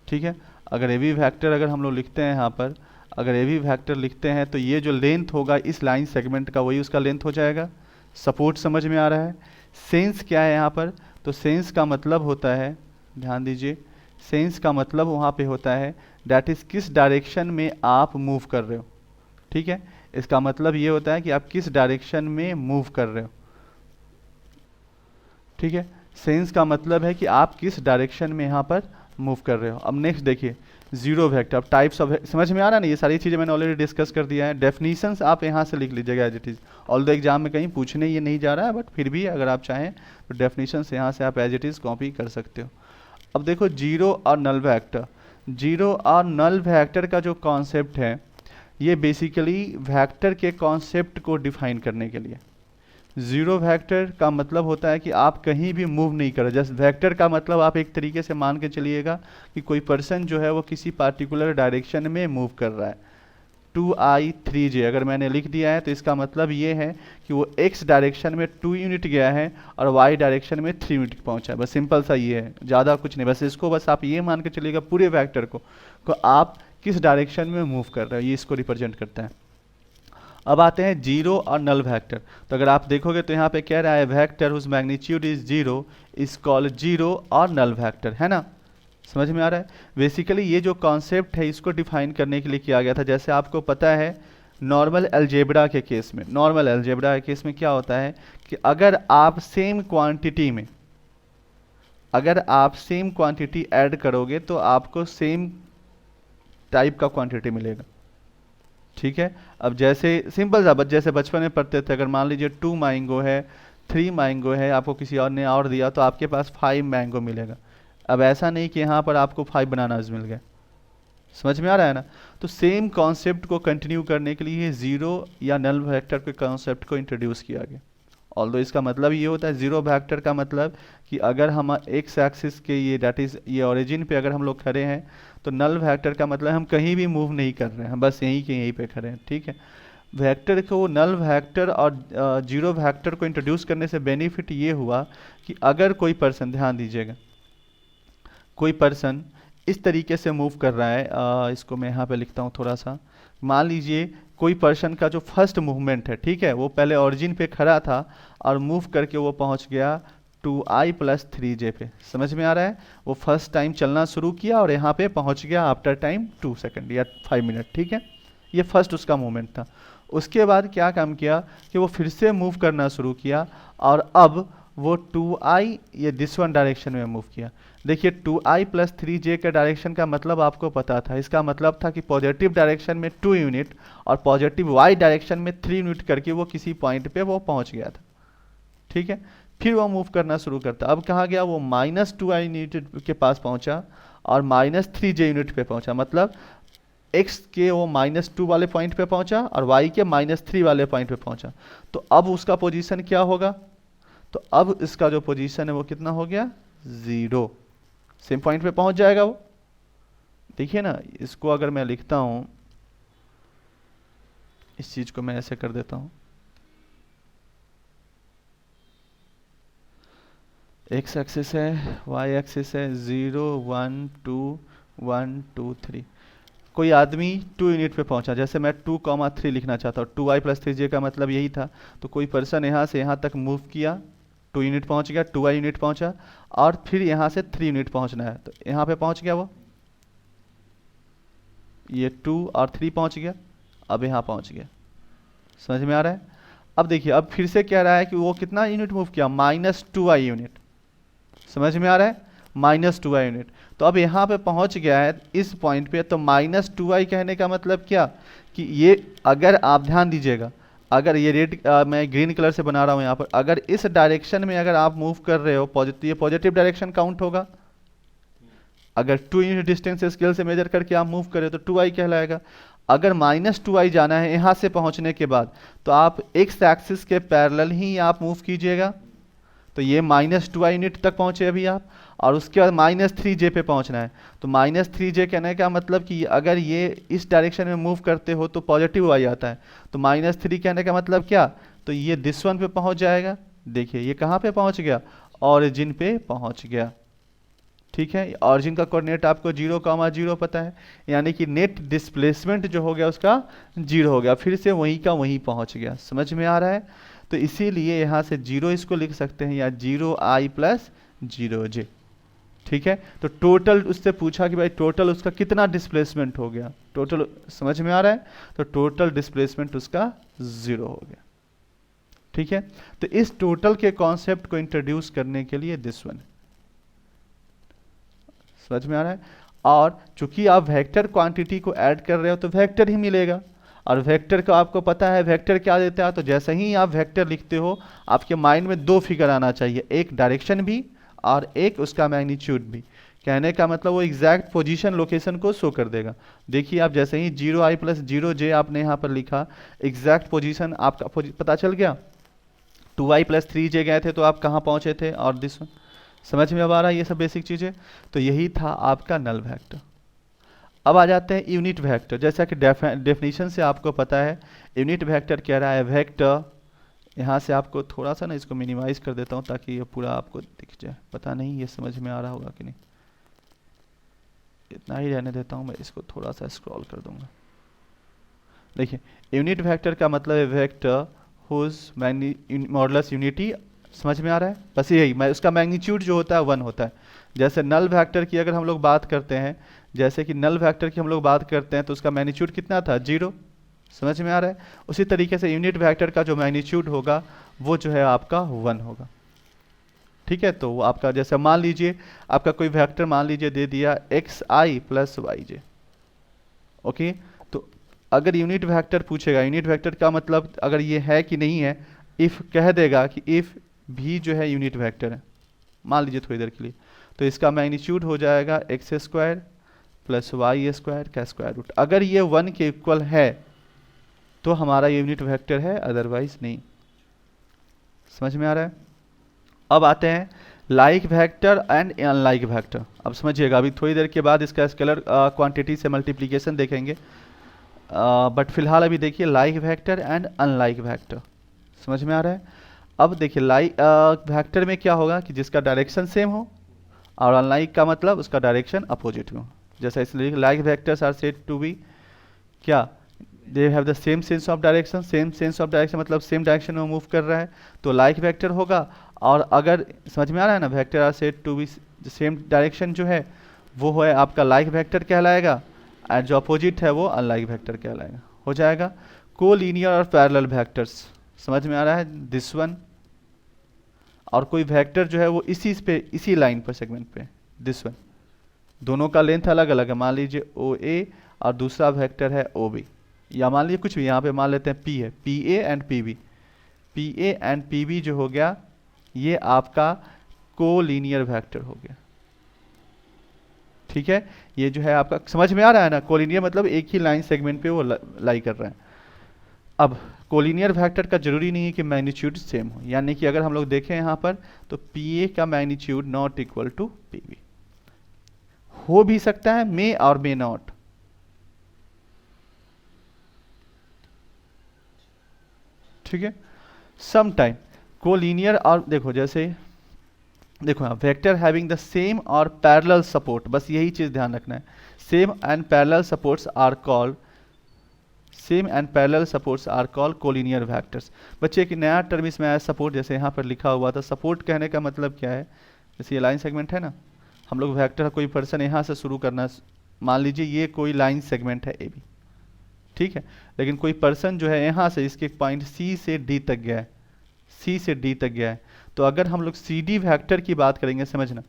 ठीक है। अगर ए वी वेक्टर अगर हम लोग लिखते हैं यहाँ पर, अगर ए वी वेक्टर लिखते हैं तो ये जो लेंथ होगा इस लाइन सेगमेंट का वही उसका लेंथ हो जाएगा। सपोर्ट समझ में आ रहा है? सेंस क्या है यहाँ पर, तो सेंस का मतलब होता है, ध्यान दीजिए, सेंस का मतलब वहाँ पे होता है दैट इज़ किस डायरेक्शन में आप मूव कर रहे हो, ठीक है। इसका मतलब ये होता है कि आप किस डायरेक्शन में मूव कर रहे हो, ठीक है। सेंस का मतलब है कि आप किस डायरेक्शन में यहाँ पर मूव कर रहे हो। अब नेक्स्ट देखिए जीरो वेक्टर, अब टाइप्स ऑफ, समझ में आ रहा है ना? ये सारी चीज़ें मैंने ऑलरेडी डिस्कस कर दिया है। डेफिनीशंस आप यहाँ से लिख लीजिएगा as it is, although exam में कहीं पूछने ये नहीं जा रहा है, बट फिर भी अगर आप चाहें तो डेफिनीशंस यहाँ से आप एज इट इज़ कॉपी कर सकते हो। अब देखो जीरो और नल वेक्टर, जीरो और नल वेक्टर का जो कॉन्सेप्ट है ये बेसिकली वेक्टर के कॉन्सेप्ट को डिफाइन करने के लिए। जीरो वेक्टर का मतलब होता है कि आप कहीं भी मूव नहीं कर रहे। जस्ट वेक्टर का मतलब आप एक तरीके से मान के चलिएगा कि कोई पर्सन जो है वो किसी पार्टिकुलर डायरेक्शन में मूव कर रहा है। 2i 3j अगर मैंने लिख दिया है तो इसका मतलब ये है कि वो x डायरेक्शन में 2 यूनिट गया है और y डायरेक्शन में 3 यूनिट पहुंचा है। बस सिंपल सा ये है, ज़्यादा कुछ नहीं। बस इसको बस आप ये मान के चलिएगा पूरे वेक्टर को आप किस डायरेक्शन में मूव कर रहे हो, ये इसको रिप्रेजेंट करता है। अब आते हैं जीरो और नल वेक्टर। तो अगर आप देखोगे तो यहाँ पे कह रहा है vector whose magnitude is zero is called zero और नल वेक्टर, है ना? समझ में आ रहा है? बेसिकली ये जो कॉन्सेप्ट है इसको डिफाइन करने के लिए किया गया था। जैसे आपको पता है नॉर्मल अलजेब्रा के केस में, नॉर्मल अलजेब्रा के केस में क्या होता है कि अगर आप सेम क्वांटिटी में, अगर आप सेम क्वांटिटी ऐड करोगे तो आपको सेम टाइप का क्वांटिटी मिलेगा, ठीक है। अब जैसे सिंपल सा जैसे बचपन में पढ़ते थे, अगर मान लीजिए 2 मैंगो है, 3 मैंगो है, आपको किसी और ने और दिया तो आपके पास 5 मैंगो मिलेगा। अब ऐसा नहीं कि यहाँ पर आपको 5 बनानास मिल गए। समझ में आ रहा है ना? तो सेम कॉन्सेप्ट को कंटिन्यू करने के लिए जीरो या नल वेक्टर के कॉन्सेप्ट को इंट्रोड्यूस किया गया। ऑल्दो इसका मतलब ये होता है, जीरो वेक्टर का मतलब कि अगर हम एक्स एक्सिस के ये डेट इज ये ओरिजिन पे अगर हम लोग खड़े हैं तो नल वेक्टर का मतलब हम कहीं भी मूव नहीं कर रहे हैं, हम बस यहीं के यहीं पे खड़े हैं, ठीक है। वेक्टर को, नल वेक्टर और जीरो वेक्टर को इंट्रोड्यूस करने से बेनिफिट ये हुआ कि अगर कोई पर्सन, ध्यान दीजिएगा, कोई पर्सन इस तरीके से मूव कर रहा है, इसको मैं यहाँ पे लिखता हूँ थोड़ा सा। मान लीजिए कोई पर्सन का जो फर्स्ट मूवमेंट है, ठीक है, वो पहले ओरिजिन पे खड़ा था और मूव करके वो पहुँच गया 2i + 3j पे। समझ में आ रहा है? वो फर्स्ट टाइम चलना शुरू किया और यहाँ पे पहुँच गया आफ्टर टाइम 2 सेकेंड या 5 मिनट, ठीक है। ये फर्स्ट उसका मूवमेंट था। उसके बाद क्या काम किया कि वो फिर से मूव करना शुरू किया और अब वो 2i ये दिस वन डायरेक्शन में मूव किया। देखिए 2i प्लस 3j का डायरेक्शन का मतलब आपको पता था, इसका मतलब था कि पॉजिटिव डायरेक्शन में 2 यूनिट और पॉजिटिव y डायरेक्शन में 3 यूनिट करके वो किसी पॉइंट पे वो पहुंच गया था। ठीक है, फिर वो मूव करना शुरू करता, अब कहाँ गया वो -2i यूनिट के पास पहुंचा और -3j यूनिट पे पहुंचा, मतलब x के वो -2 वाले पॉइंट पे पहुंचा और y के -3 वाले पॉइंट पे पहुंचा। तो अब उसका पोजीशन क्या होगा, तो अब इसका जो पोजीशन है वो कितना हो गया 0, सेम पॉइंट पे पहुंच जाएगा वो। देखिए ना, इसको अगर मैं लिखता हूं, इस चीज को मैं ऐसे कर देता हूं, x एक्सिस है, y एक्सिस है, 0 1 2 1 2 3। कोई आदमी 2 यूनिट पे पहुंचा, जैसे मैं 2,3 लिखना चाहता हूँ, 2i प्लस 3j का मतलब यही था। तो कोई पर्सन यहाँ से यहाँ तक मूव किया, 2 यूनिट पहुंच गया, 2i यूनिट पहुंचा और फिर यहाँ से 3 यूनिट पहुंचना है, तो यहाँ पे पहुंच गया वो, ये 2 और 3 पहुंच गया, अब यहाँ पहुंच गया। समझ में आ रहा है? अब देखिए, अब फिर से कह रहा है कि वो कितना यूनिट मूव किया, -2i यूनिट। समझ में आ रहा है? -2i unit. तो अब यहाँ पे पहुंच गया है इस पॉइंट पे, तो -2i कहने का मतलब क्या कि ये, अगर आप ध्यान दीजिएगा, अगर ये रेड मैं ग्रीन कलर से बना रहा हूँ यहाँ पर, अगर इस डायरेक्शन में अगर आप मूव कर रहे हो पॉजिटिव, ये पॉजिटिव डायरेक्शन काउंट होगा। अगर 2 यूनिट डिस्टेंस स्केल से मेजर करके आप मूव कर रहे हो तो 2i कहलाएगा। अगर -2i जाना है यहाँ से पहुँचने के बाद, तो आप x एक्सिस के पैरेलल ही आप मूव कीजिएगा। तो ये -2i यूनिट तक पहुंचे अभी आप, और उसके बाद -3j पे पहुंचना है। तो -3j कहने का मतलब कि अगर ये इस डायरेक्शन में मूव करते हो तो पॉजिटिव y आता है, तो -3 कहने का मतलब क्या, तो ये दिस वन पे पहुंच जाएगा। देखिए ये कहाँ पे पहुंच गया, ऑरिजिन पे पहुंच गया। ठीक है, ऑरिजिन का कोऑर्डिनेट आपको 0,0 पता है, यानी कि नेट डिस्प्लेसमेंट जो हो गया उसका 0 हो गया, फिर से वहीं का वहीं पहुंच गया। समझ में आ रहा है? तो इसीलिए यहाँ से 0 इसको लिख सकते हैं, या 0i प्लस 0j। ठीक है, तो टोटल उससे पूछा कि भाई टोटल उसका कितना डिस्प्लेसमेंट हो गया, टोटल समझ में आ रहा है? तो टोटल डिस्प्लेसमेंट उसका 0 हो गया। ठीक है, तो इस टोटल के कॉन्सेप्ट को इंट्रोड्यूस करने के लिए दिस वन, समझ में आ रहा है? और चूंकि आप वेक्टर क्वांटिटी को ऐड कर रहे हो तो वेक्टर ही मिलेगा, और वेक्टर का आपको पता है वेक्टर क्या देता है। तो जैसे ही आप वेक्टर लिखते हो आपके माइंड में 2 फिगर आना चाहिए, एक डायरेक्शन भी और एक उसका मैग्नीट्यूड भी। कहने का मतलब वो एग्जैक्ट पोजीशन लोकेशन को शो कर देगा। देखिए आप जैसे ही 0i प्लस 0j आपने यहाँ पर लिखा, एग्जैक्ट पोजीशन आपका पता चल गया। 2i प्लस 3j गए थे तो आप कहाँ पहुँचे थे, और दिस वन। समझ में अब आ रहा है ये सब बेसिक चीज़ें? तो यही था आपका नल वेक्टर। अब आ जाते हैं यूनिट वेक्टर। जैसा कि डेफिनेशन से आपको पता है, यूनिट वेक्टर कह रहा है वेक्टर, यहाँ से आपको थोड़ा सा ना इसको मिनिमाइज कर देता हूँ ताकि ये पूरा आपको दिख जाए। पता नहीं ये समझ में आ रहा होगा कि नहीं, इतना ही रहने देता हूँ मैं, इसको थोड़ा सा स्क्रॉल कर दूंगा। देखिए यूनिट वेक्टर का मतलब है वेक्टर हुज मॉडुलस यूनिटी। समझ में आ रहा है? बस यही, मैं उसका मैग्नीट्यूड जो होता है 1 होता है। जैसे नल वेक्टर की अगर हम लोग बात करते हैं, जैसे कि नल वेक्टर की हम लोग बात करते हैं तो उसका मैग्नीट्यूड कितना था, 0। समझ में आ रहा है? उसी तरीके से यूनिट वेक्टर का जो मैग्नीट्यूड होगा वो जो है आपका 1 होगा। ठीक है, तो वो आपका जैसे मान लीजिए आपका कोई वेक्टर मान लीजिए दे दिया xi प्लस yj। ओके, तो अगर यूनिट वेक्टर पूछेगा, यूनिट वेक्टर का मतलब अगर ये है कि नहीं है, इफ कह देगा कि इफ भी जो है यूनिट वेक्टर है, मान लीजिए थोड़ी देर के लिए, तो इसका मैग्नीट्यूड हो जाएगा x² प्लस y² का स्क्वायर रूट। अगर ये 1 के इक्वल है तो हमारा यूनिट वेक्टर है, अदरवाइज नहीं। समझ में आ रहा है? अब आते हैं like vector and unlike vector. अब समझिएगा, अभी थोड़ी देर के बाद इसका स्केलर क्वांटिटी से मल्टीप्लिकेशन देखेंगे, बट फिलहाल अभी देखिए like vector and unlike vector. समझ में आ रहा है? अब देखिए लाइक वेक्टर में क्या होगा कि जिसका डायरेक्शन सेम हो, और अनलाइक का मतलब उसका डायरेक्शन अपोजिट हो। जैसा इसलिए like vectors are said to be क्या, they have the same sense of direction. Same sense of direction मतलब सेम डायरेक्शन में मूव कर रहा है, तो लाइक वेक्टर होगा। और अगर समझ में आ रहा है ना, vector are said to be same direction जो है वो है आपका लाइक वेक्टर कहलाएगा, और जो अपोजिट है वो अनलाइक वेक्टर कहलाएगा। हो जाएगा कोलिनियर और पैरेलल वेक्टर्स। समझ में आ रहा है? दिस वन, और कोई वेक्टर जो है वो इसी पे, इसी लाइन पर, सेगमेंट पे, दिस वन, दोनों का लेंथ अलग अलग है। मान लीजिए ओ ए और दूसरा वेक्टर है ओ बी, या मान लीजिए कुछ भी, यहाँ पे मान लेते हैं पी है, P A and P B. P A and P B जो हो गया ये आपका कोलिनियर वेक्टर हो गया। ठीक है, ये जो है आपका समझ में आ रहा है ना, कोलिनियर मतलब एक ही लाइन सेगमेंट पे वो लाई कर रहे हैं। अब कोलिनियर वेक्टर का जरूरी नहीं है कि मैग्नीट्यूड सेम हो, यानी कि अगर हम लोग देखें यहाँ पर तो पी ए का magnitude not equal to P B हो भी सकता है, मे और मे नॉट। ठीक है, सम टाइम कोलिनियर, और देखो जैसे देखो यहाँ वेक्टर हैविंग द सेम और पैरेलल सपोर्ट, बस यही चीज ध्यान रखना है, same and parallel supports are called, same and parallel supports are called collinear vectors. बच्चे एक नया टर्म इसमें आया सपोर्ट, जैसे यहाँ पर लिखा हुआ था सपोर्ट, कहने का मतलब क्या है, जैसे ये लाइन सेगमेंट है ना, हम लोग वेक्टर कोई पर्सन यहाँ से शुरू करना, मान लीजिए ये कोई लाइन सेगमेंट है ए बी, ठीक है, लेकिन कोई पर्सन जो है यहाँ से इसके पॉइंट सी से डी तक गया है, सी से डी तक गया है, तो अगर हम लोग सी डी वेक्टर की बात करेंगे, समझना,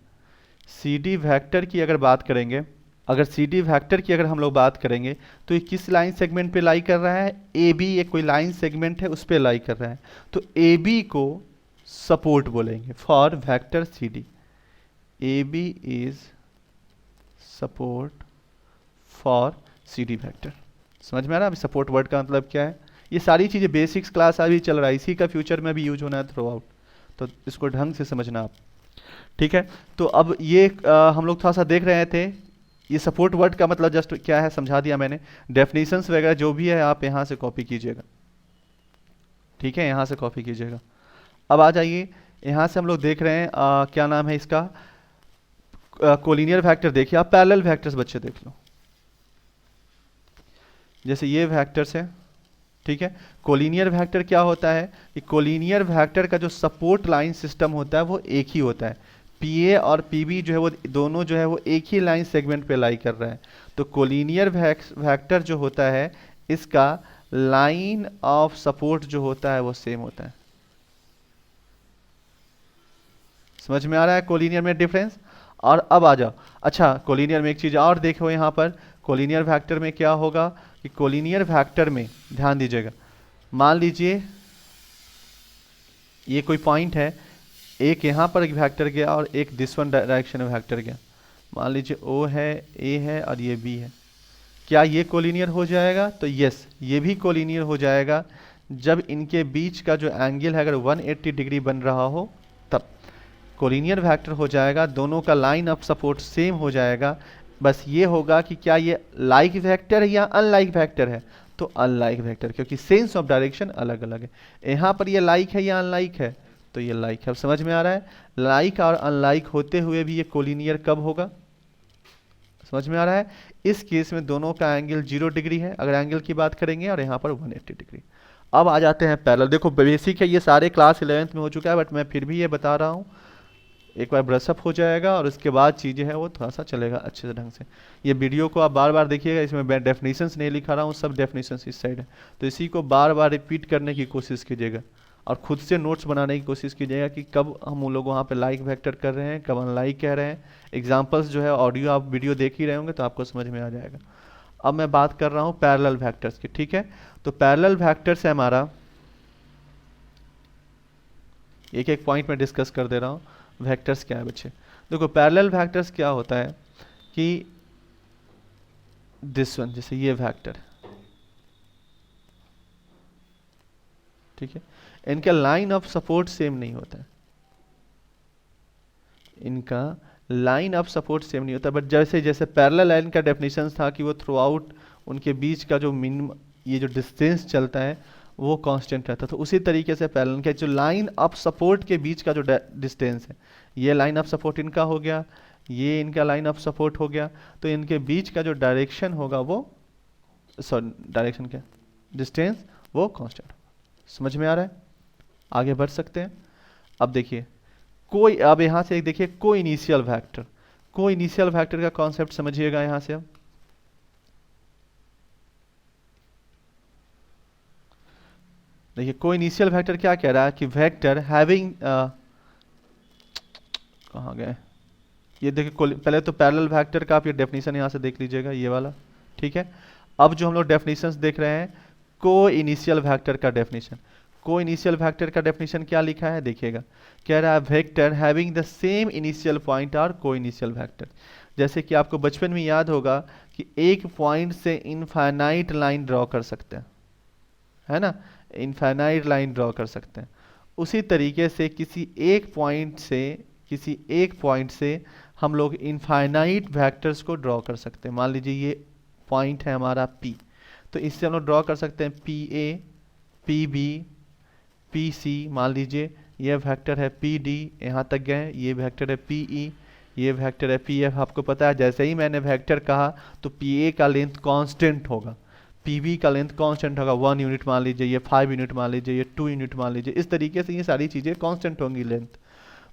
सी डी वेक्टर की अगर बात करेंगे, अगर सी डी वेक्टर की अगर हम लोग बात करेंगे तो ये किस लाइन सेगमेंट पे लाई कर रहा है, ए बी, ये कोई लाइन सेगमेंट है उस पे लाई कर रहा है, तो ए बी को सपोर्ट बोलेंगे for vector C D. A B is support for C D vector. समझ में आ रहा है अभी सपोर्ट वर्ड का मतलब क्या है? ये सारी चीज़ें बेसिक्स क्लास अभी चल रहा है, इसी का फ्यूचर में भी यूज होना है थ्रू आउट, तो इसको ढंग से समझना आप। ठीक है, तो अब ये हम लोग थोड़ा सा देख रहे थे, ये सपोर्ट वर्ड का मतलब जस्ट क्या है समझा दिया मैंने। डेफिनेशंस वगैरह जो भी है आप यहाँ से कॉपी कीजिएगा, ठीक है, यहाँ से कॉपी कीजिएगा। अब आ जाइए, यहाँ से हम लोग देख रहे हैं क्या नाम है इसका, कोलिनियर वेक्टर। देखिए आप पैरेलल वेक्टर्स बच्चे देख लो, जैसे ये वेक्टर्स है, ठीक है। कोलिनियर वेक्टर क्या होता है कि कोलिनियर वेक्टर का जो सपोर्ट लाइन सिस्टम होता है वो एक ही होता है, पी ए और पी बी जो है वो दोनों जो है वो एक ही लाइन सेगमेंट पे लाई कर रहा है, तो कोलिनियर वेक्टर जो होता है इसका लाइन ऑफ सपोर्ट जो होता है वो सेम होता है। समझ में आ रहा है कोलिनियर में डिफरेंस? और अब आ जाओ, अच्छा कोलिनियर में एक चीज और देखो, यहाँ पर कोलिनियर वेक्टर में क्या होगा कि कोलिनियर वेक्टर में ध्यान दीजिएगा, मान लीजिए ये कोई पॉइंट है, एक यहाँ पर एक वेक्टर गया और एक दिस वन डायरेक्शन में वेक्टर गया, मान लीजिए ओ है, ए है और ये बी है, क्या ये कोलिनियर हो जाएगा? तो यस, ये भी कोलिनियर हो जाएगा जब इनके बीच का जो एंगल है अगर 180 डिग्री बन रहा हो, तब कोलिनियर वेक्टर हो जाएगा, दोनों का लाइन ऑफ सपोर्ट सेम हो जाएगा। बस ये होगा कि क्या ये लाइक वेक्टर है या अनलाइक वेक्टर है, तो अनलाइक वेक्टर, क्योंकि सेंस ऑफ डायरेक्शन अलग अलग है। यहाँ पर ये लाइक है या अनलाइक है, तो ये लाइक है। अब समझ में आ रहा है, लाइक और अनलाइक होते हुए भी ये कोलिनियर कब होगा? समझ में आ रहा है? इस केस में दोनों का एंगल 0 डिग्री है अगर एंगल की बात करेंगे, और यहाँ पर 180 डिग्री। अब आ जाते हैं पैरेलल। देखो बेसिक है, ये सारे क्लास 11th में हो चुका है, बट मैं फिर भी ये बता रहा हूँ, एक बार ब्रशअप हो जाएगा और उसके बाद चीज़ें हैं वो थोड़ा सा चलेगा अच्छे से ढंग से। ये वीडियो को आप बार बार देखिएगा, इसमें मैं डेफिनेशंस नहीं लिखा रहा हूँ, सब डेफिनेशंस इस साइड है, तो इसी को बार बार रिपीट करने की कोशिश कीजिएगा और खुद से नोट्स बनाने की कोशिश कीजिएगा कि कब हम लोग वहाँ पे लाइक वेक्टर कर रहे हैं, कब अनलाइक कह रहे हैं। एग्जाम्पल्स जो है ऑडियो आप वीडियो देख ही रहे होंगे तो आपको समझ में आ जाएगा। अब मैं बात कर रहा हूँ पैरेलल वेक्टर्स की, ठीक है। तो पैरेलल वेक्टर्स है हमारा, एक एक पॉइंट में डिस्कस कर दे रहा हूँ। वेक्टर्स क्या है बच्चे? देखो पैरेलल वेक्टर्स क्या होता है कि दिस वन, जैसे ये वेक्टर, ठीक है, इनका लाइन ऑफ सपोर्ट सेम नहीं होता है, इनका लाइन ऑफ सपोर्ट सेम नहीं होता, बट जैसे जैसे पैरेलल लाइन का डेफिनेशन था कि वो थ्रू आउट उनके बीच का जो मिनिमम ये जो डिस्टेंस चलता है वो कांस्टेंट रहता, तो उसी तरीके से पैरेलल के जो लाइन ऑफ सपोर्ट के बीच का जो डिस्टेंस है, ये लाइन ऑफ सपोर्ट इनका हो गया, ये इनका लाइन ऑफ सपोर्ट हो गया, तो इनके बीच का जो डायरेक्शन होगा वो, सॉरी डायरेक्शन क्या, डिस्टेंस, वो कांस्टेंट होगा। समझ में आ रहा है? आगे बढ़ सकते हैं। अब देखिए कोई, अब यहाँ से एक देखिए को इनिशियल वेक्टर, को इनिशियल वेक्टर का कॉन्सेप्ट समझिएगा यहाँ से। अब देखिए को इनिशियल वेक्टर क्या कह रहा है कि वेक्टर हैविंग, कहाँ गए, ये देखिए पहले तो पैरेलल वेक्टर का आप ये डेफिनेशन यहाँ से देख लीजिएगा, ये वाला, ठीक है। अब जो हम लोग डेफिनेशंस देख रहे हैं, को इनिशियल वेक्टर का डेफिनेशन। को इनिशियल वेक्टर का डेफिनेशन क्या लिखा है देखिएगा, कह रहा है vector having the same initial point are coinitial vector. जैसे कि आपको बचपन में याद होगा कि एक पॉइंट से इनफाइनाइट लाइन ड्रॉ कर सकते हैं, है ना, इनफाइनाइट लाइन ड्रॉ कर सकते हैं। उसी तरीके से किसी एक पॉइंट से हम लोग इनफाइनाइट वेक्टर्स को ड्रॉ कर सकते हैं। मान लीजिए ये पॉइंट है हमारा P, तो इससे हम लोग ड्रॉ कर सकते हैं PA, PB, PC। मान लीजिए ये वेक्टर है PD, यहाँ तक गए, ये वेक्टर है PE, ये वेक्टर है PF। आपको पता है जैसे ही मैंने वेक्टर कहा तो PA का लेंथ कांस्टेंट होगा, PB का लेंथ कांस्टेंट होगा, 1 यूनिट मान लीजिए, ये 5 यूनिट मान लीजिए, ये 2 यूनिट मान लीजिए। इस तरीके से ये सारी चीज़ें कांस्टेंट होंगी लेंथ।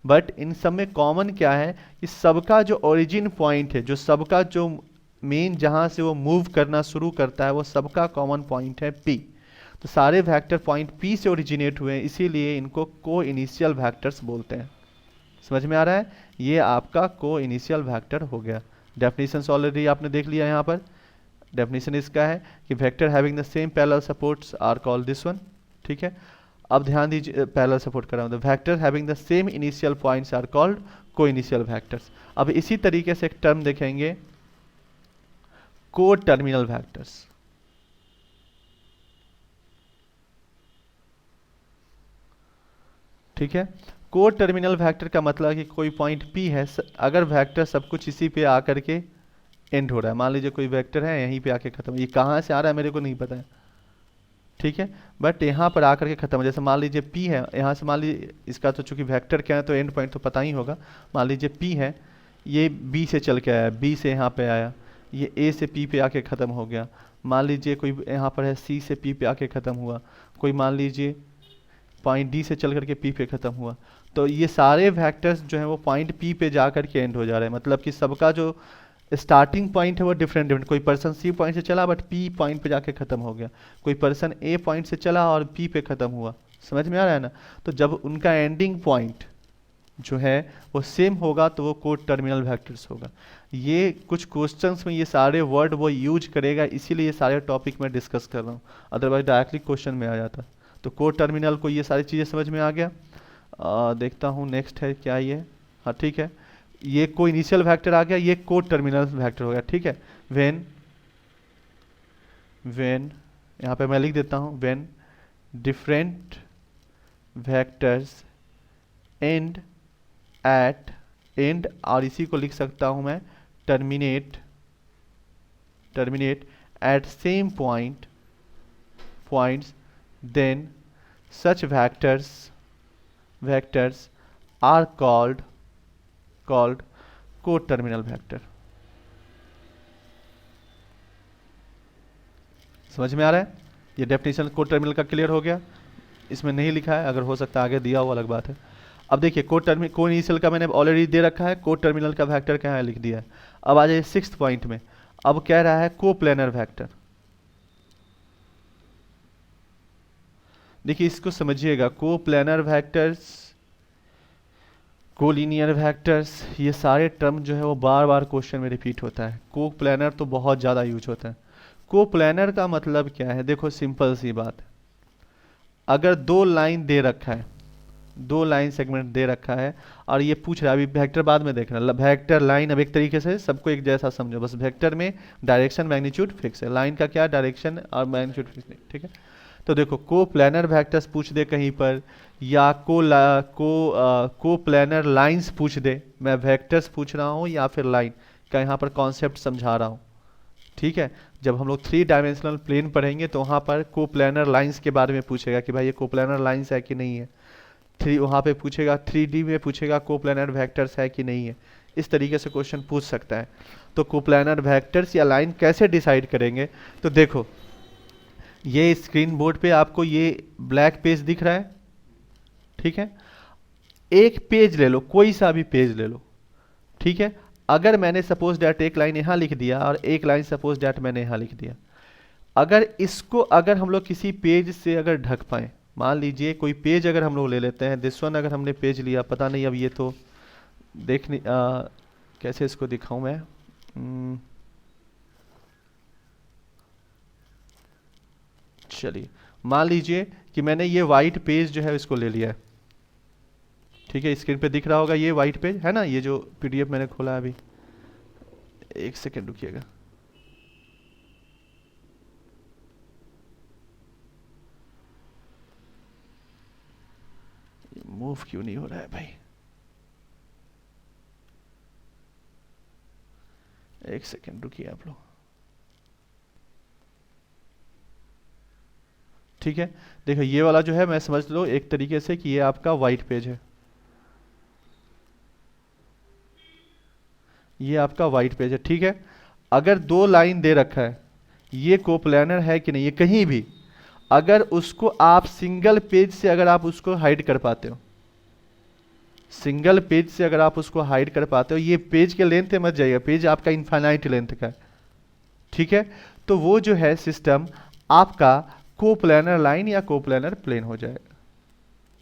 बट इन सब में कॉमन क्या है कि सबका जो ओरिजिन पॉइंट है, जो सबका जो मेन जहाँ से वो मूव करना शुरू करता है, वो सबका कॉमन पॉइंट है P। तो सारे वेक्टर पॉइंट P से ओरिजिनेट हुए हैं, इसीलिए इनको को इनिशियल वेक्टर्स बोलते हैं। समझ में आ रहा है, ये आपका को इनिशियल वेक्टर हो गया। डेफिनेशन ऑलरेडी आपने देख लिया, यहाँ पर डेफिनेशन इसका है कि vector having the same parallel supports are called this one, ठीक है। अब ध्यान दीजिए, पैरेलल सपोर्ट कर रहा हूँ, the vector having the same initial points are called coinitial vectors. अब इसी तरीके से एक टर्म देखेंगे, को टर्मिनल वेक्टर्स। ठीक है, को टर्मिनल वेक्टर का मतलब है कि कोई पॉइंट P है, अगर वेक्टर सब कुछ इसी पे आकर के एंड हो रहा है। मान लीजिए कोई वेक्टर है यहीं पे आके खत्म, ये कहाँ से आ रहा है मेरे को नहीं पता है, ठीक है, बट यहाँ पर आकर के खत्म। जैसे मान लीजिए P है, यहाँ से मान लीजिए इसका तो चूंकि वेक्टर क्या है तो एंड पॉइंट तो पता ही होगा। मान लीजिए P है, ये B से चल के आया, B से यहाँ पे आया, ये A से P पे आके ख़त्म हो गया। मान लीजिए कोई यहाँ पर है C से P पे आके ख़त्म हुआ, कोई मान लीजिए पॉइंट D से चल करके P पे ख़त्म हुआ। तो ये सारे वेक्टर्स जो हैं वो पॉइंट P पे जा कर के एंड हो जा रहे हैं, मतलब कि सबका जो स्टार्टिंग पॉइंट है वो डिफरेंट। कोई पर्सन C पॉइंट से चला बट P पॉइंट पे जाके ख़त्म हो गया, कोई पर्सन A पॉइंट से चला और P पे ख़त्म हुआ। समझ में आ रहा है ना। तो जब उनका एंडिंग पॉइंट जो है वो सेम होगा तो वो को टर्मिनल वेक्टर्स होगा। ये कुछ क्वेश्चंस में ये सारे वर्ड वो यूज करेगा, इसीलिए ये सारे टॉपिक मैं डिस्कस कर रहा हूँ, अदरवाइज डायरेक्टली क्वेश्चन में आ जाता। तो को टर्मिनल को ये सारी चीज़ें समझ में आ गया। देखता हूँ नेक्स्ट है क्या ये, हाँ ठीक है, ये को इनिशियल वेक्टर आ गया, ये को टर्मिनल वेक्टर हो गया, ठीक है। व्हेन यहाँ पे मैं लिख देता हूँ, when different vectors end at end, और इसी को लिख सकता हूँ मैं terminate at same points, then such vectors are called co-terminal vector। समझ में आ रहा है, ये डेफिनेशन को टर्मिनल का क्लियर हो गया। इसमें नहीं लिखा है, अगर हो सकता है आगे दिया हो अलग बात है। अब देखिए को इनिशियल का मैंने ऑलरेडी दे रखा है, को टर्मिनल का वेक्टर क्या है लिख दिया है। अब आ जाइए 6th पॉइंट में, अब कह रहा है को प्लेनर वेक्टर। देखिए इसको समझिएगा, को प्लेनर वेक्टर्स, को लीनियर वेक्टर्स, ये सारे टर्म जो है वो बार बार क्वेश्चन में रिपीट होता है। को प्लेनर तो बहुत ज़्यादा यूज होता है। को प्लेनर का मतलब क्या है, देखो सिंपल सी बात है, अगर दो लाइन दे रखा है, दो लाइन सेगमेंट दे रखा है और ये पूछ रहा है, अभी वेक्टर बाद में देखना, वेक्टर लाइन अब एक तरीके से सबको एक जैसा समझो, बस वेक्टर में डायरेक्शन मैग्नीट्यूड फिक्स है, लाइन का क्या डायरेक्शन और मैग्नीट्यूड फिक्स नहीं, ठीक है। तो देखो को प्लेनर वेक्टर्स पूछ दे कहीं पर, या को प्लेनर लाइंस पूछ दे, मैं वेक्टर्स पूछ रहा हूँ या फिर लाइन का यहाँ पर कॉन्सेप्ट समझा रहा हूँ, ठीक है। जब हम लोग 3 डायमेंशनल प्लेन पढ़ेंगे तो वहाँ पर को प्लेनर लाइंस के बारे में पूछेगा कि भाई ये को प्लेनर लाइंस है कि नहीं है। वहाँ पे पूछेगा 3D में पूछेगा को प्लेनर वेक्टर्स है कि नहीं है। इस तरीके से क्वेश्चन पूछ सकता है। तो को प्लेनर वेक्टर्स या लाइन कैसे डिसाइड करेंगे, तो देखो ये स्क्रीन बोर्ड पे आपको ये ब्लैक पेज दिख रहा है, ठीक है। एक पेज ले लो, कोई सा भी पेज ले लो, ठीक है। अगर मैंने सपोज डैट एक लाइन यहाँ लिख दिया और एक लाइन सपोज डैट मैंने यहाँ लिख दिया, अगर इसको अगर हम लोग किसी पेज से अगर ढक पाए, मान लीजिए कोई पेज अगर हम लोग ले लेते हैं, दिस वन अगर हमने पेज लिया, पता नहीं अब ये तो देखने कैसे इसको दिखाऊं मैं? चलिए, मान लीजिए कि मैंने ये वाइट पेज जो है इसको ले लिया है। ठीक है, स्क्रीन पे दिख रहा होगा ये वाइट पेज है ना, ये जो पीडीएफ मैंने खोला है अभी। एक सेकेंड रुकिएगा। मूव क्यों नहीं हो रहा है भाई? एक सेकेंड रुकिए आप लोग। ठीक है, देखो ये वाला जो है मैं समझ लो एक तरीके से कि ये आपका वाइट पेज है। ये आपका वाइट पेज है। ठीक है, अगर दो लाइन दे रखा है, ये कोप्लानर है कि नहीं, ये कहीं भी अगर उसको आप सिंगल पेज से अगर आप उसको हाइड कर पाते हो, सिंगल पेज से अगर आप उसको हाइड कर पाते हो, ये पेज के लेंथ पे मत जाइएगा, पेज आपका इनफाइनाइट लेंथ का है। ठीक है, तो वो जो है सिस्टम आपका कोप्लानर लाइन या कोप्लानर प्लेन हो जाएगा।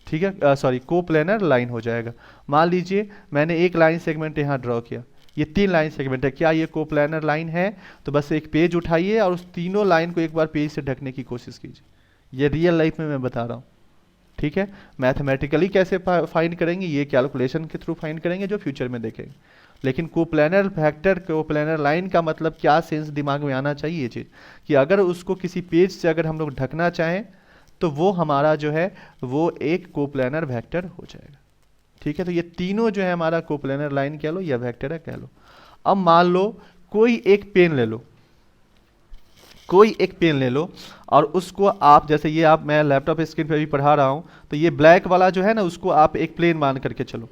ठीक है, सॉरी कोप्लानर लाइन हो जाएगा। मान लीजिए मैंने एक लाइन सेगमेंट यहाँ ड्रॉ किया, ये 3 लाइन सेगमेंट है, क्या ये कोप्लानर लाइन है? तो बस एक पेज उठाइए और उस तीनों लाइन को एक बार पेज से ढकने की कोशिश कीजिए। ये रियल लाइफ में मैं बता रहा हूँ। ठीक है, मैथमेटिकली कैसे फाइंड करेंगे, ये कैलकुलेशन के थ्रू फाइंड करेंगे जो फ्यूचर में देखेंगे। लेकिन कोप्लानर फैक्टर, कोप्लानर लाइन का मतलब क्या सेंस दिमाग में आना चाहिए ये चीज़, कि अगर उसको किसी पेज से अगर हम लोग ढकना चाहें तो वो हमारा जो है वो एक कोप्लानर वेक्टर हो जाएगा। ठीक है, तो ये तीनों जो है हमारा कोप्लानर लाइन कह लो या वेक्टर है कह लो। अब मान लो कोई एक पेन ले लो, कोई एक पेन ले लो और उसको आप, जैसे ये आप, मैं लैपटॉप स्क्रीन पे भी पढ़ा रहा हूँ, तो ये ब्लैक वाला जो है ना उसको आप एक प्लेन मान करके चलो।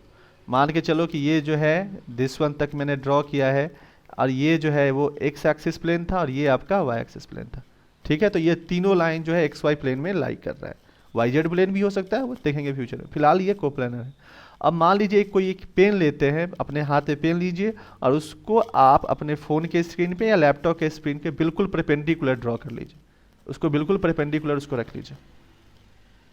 मान के चलो कि ये जो है दिस वन तक मैंने ड्रॉ किया है और ये जो है वो एक्स एक्सिस प्लेन था और ये आपका वाई एक्सिस प्लेन था। ठीक है, तो ये तीनों लाइन जो है एक्स वाई प्लेन में लाई कर रहा है, वाई जेड प्लेन भी हो सकता है, वो देखेंगे फ्यूचर में। फिलहाल ये कोप्लानर है। अब मान लीजिए कोई एक पेन लेते हैं, अपने हाथ में पेन लीजिए और उसको आप अपने फ़ोन के स्क्रीन पे या लैपटॉप के स्क्रीन पे बिल्कुल परपेंडिकुलर ड्रॉ कर लीजिए, उसको बिल्कुल परपेंडिकुलर उसको रख लीजिए।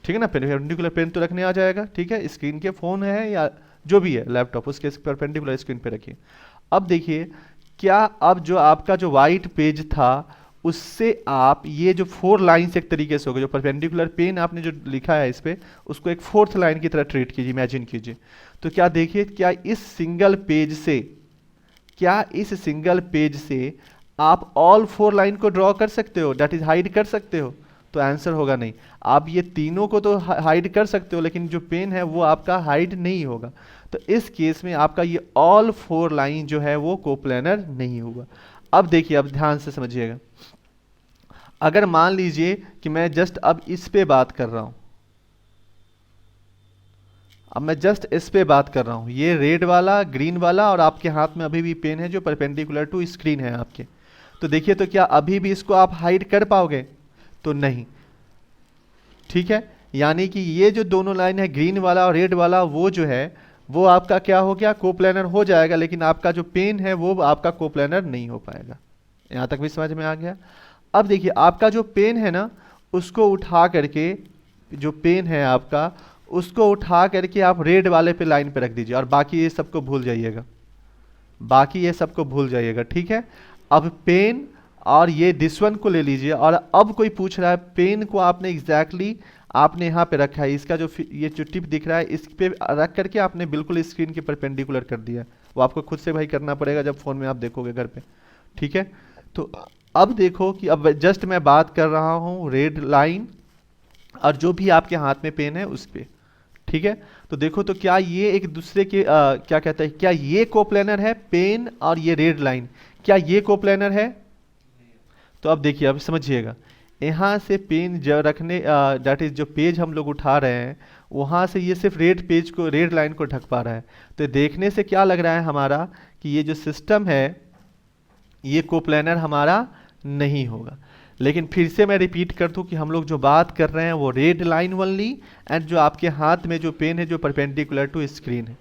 ठीक है ना, परपेंडिकुलर पेन तो रखने आ जाएगा। ठीक है, स्क्रीन के फ़ोन है या जो भी है लैपटॉप, उसके परपेंडिकुलर स्क्रीन पे रखिए। अब देखिए क्या, अब जो आपका जो वाइट पेज था उससे आप ये जो 4 लाइन्स एक तरीके से हो गए, जो परपेंडिकुलर पेन आपने जो लिखा है इस पे, उसको एक 4th लाइन की तरह ट्रीट कीजिए, इमेजिन कीजिए। तो क्या देखिए, क्या इस सिंगल पेज से, क्या इस सिंगल पेज से आप ऑल 4 लाइन को ड्रॉ कर सकते हो, दैट इज हाइड कर सकते हो? तो आंसर होगा नहीं। आप ये तीनों को तो हाइड कर सकते हो लेकिन जो पेन है वो आपका हाइड नहीं होगा। तो इस केस में आपका ये ऑल 4 लाइन जो है वो कोप्लानर नहीं होगा। अब देखिए, अब ध्यान से समझिएगा, अगर मान लीजिए कि मैं जस्ट अब इस पे बात कर रहा हूं, अब मैं जस्ट इस पे बात कर रहा हूं, ये रेड वाला, ग्रीन वाला और आपके हाथ में अभी भी पेन है जो परपेंडिकुलर टू स्क्रीन है आपके। तो देखिए, तो क्या अभी भी इसको आप हाइड कर पाओगे? तो नहीं। ठीक है, यानी कि ये जो दोनों लाइन है ग्रीन वाला और रेड वाला, वो जो है वो आपका क्या हो गया, कोप्लानर हो जाएगा, लेकिन आपका जो पेन है वो आपका कोप्लानर नहीं हो पाएगा। यहां तक भी समझ में आ गया? अब देखिए, आपका जो पेन है ना उसको उठा करके, जो पेन है आपका उसको उठा करके आप रेड वाले पे लाइन पे रख दीजिए और बाकी ये सबको भूल जाइएगा, बाकी ये सबको भूल जाइएगा। ठीक है, अब पेन और ये दिस वन को ले लीजिए और अब कोई पूछ रहा है पेन को आपने एग्जैक्टली आपने यहाँ पे रखा है, इसका जो ये जो टिप दिख रहा है इस पे रख करके आपने बिल्कुल स्क्रीन के परपेंडिकुलर कर दिया। वो आपको खुद से भाई करना पड़ेगा जब फोन में आप देखोगे घर पे। ठीक है, तो अब देखो कि अब जस्ट मैं बात कर रहा हूँ रेड लाइन और जो भी आपके हाथ में पेन है उस पे। ठीक है, तो देखो तो क्या ये एक दूसरे के क्या कहता है, क्या ये कोप्लानर है पेन और ये रेड लाइन, क्या ये कोप्लानर है? तो अब देखिए, अब समझिएगा, यहाँ से पेन जो रखने दैट इज जो पेज हम लोग उठा रहे हैं वहाँ से ये सिर्फ रेड पेज को, रेड लाइन को ढक पा रहा है। तो देखने से क्या लग रहा है हमारा कि ये जो सिस्टम है ये कोप्लानर हमारा नहीं होगा। लेकिन फिर से मैं रिपीट कर दूं कि हम लोग जो बात कर रहे हैं वो रेड लाइन ओनली एंड जो आपके हाथ में जो पेन है जो परपेंडिकुलर टू स्क्रीन है।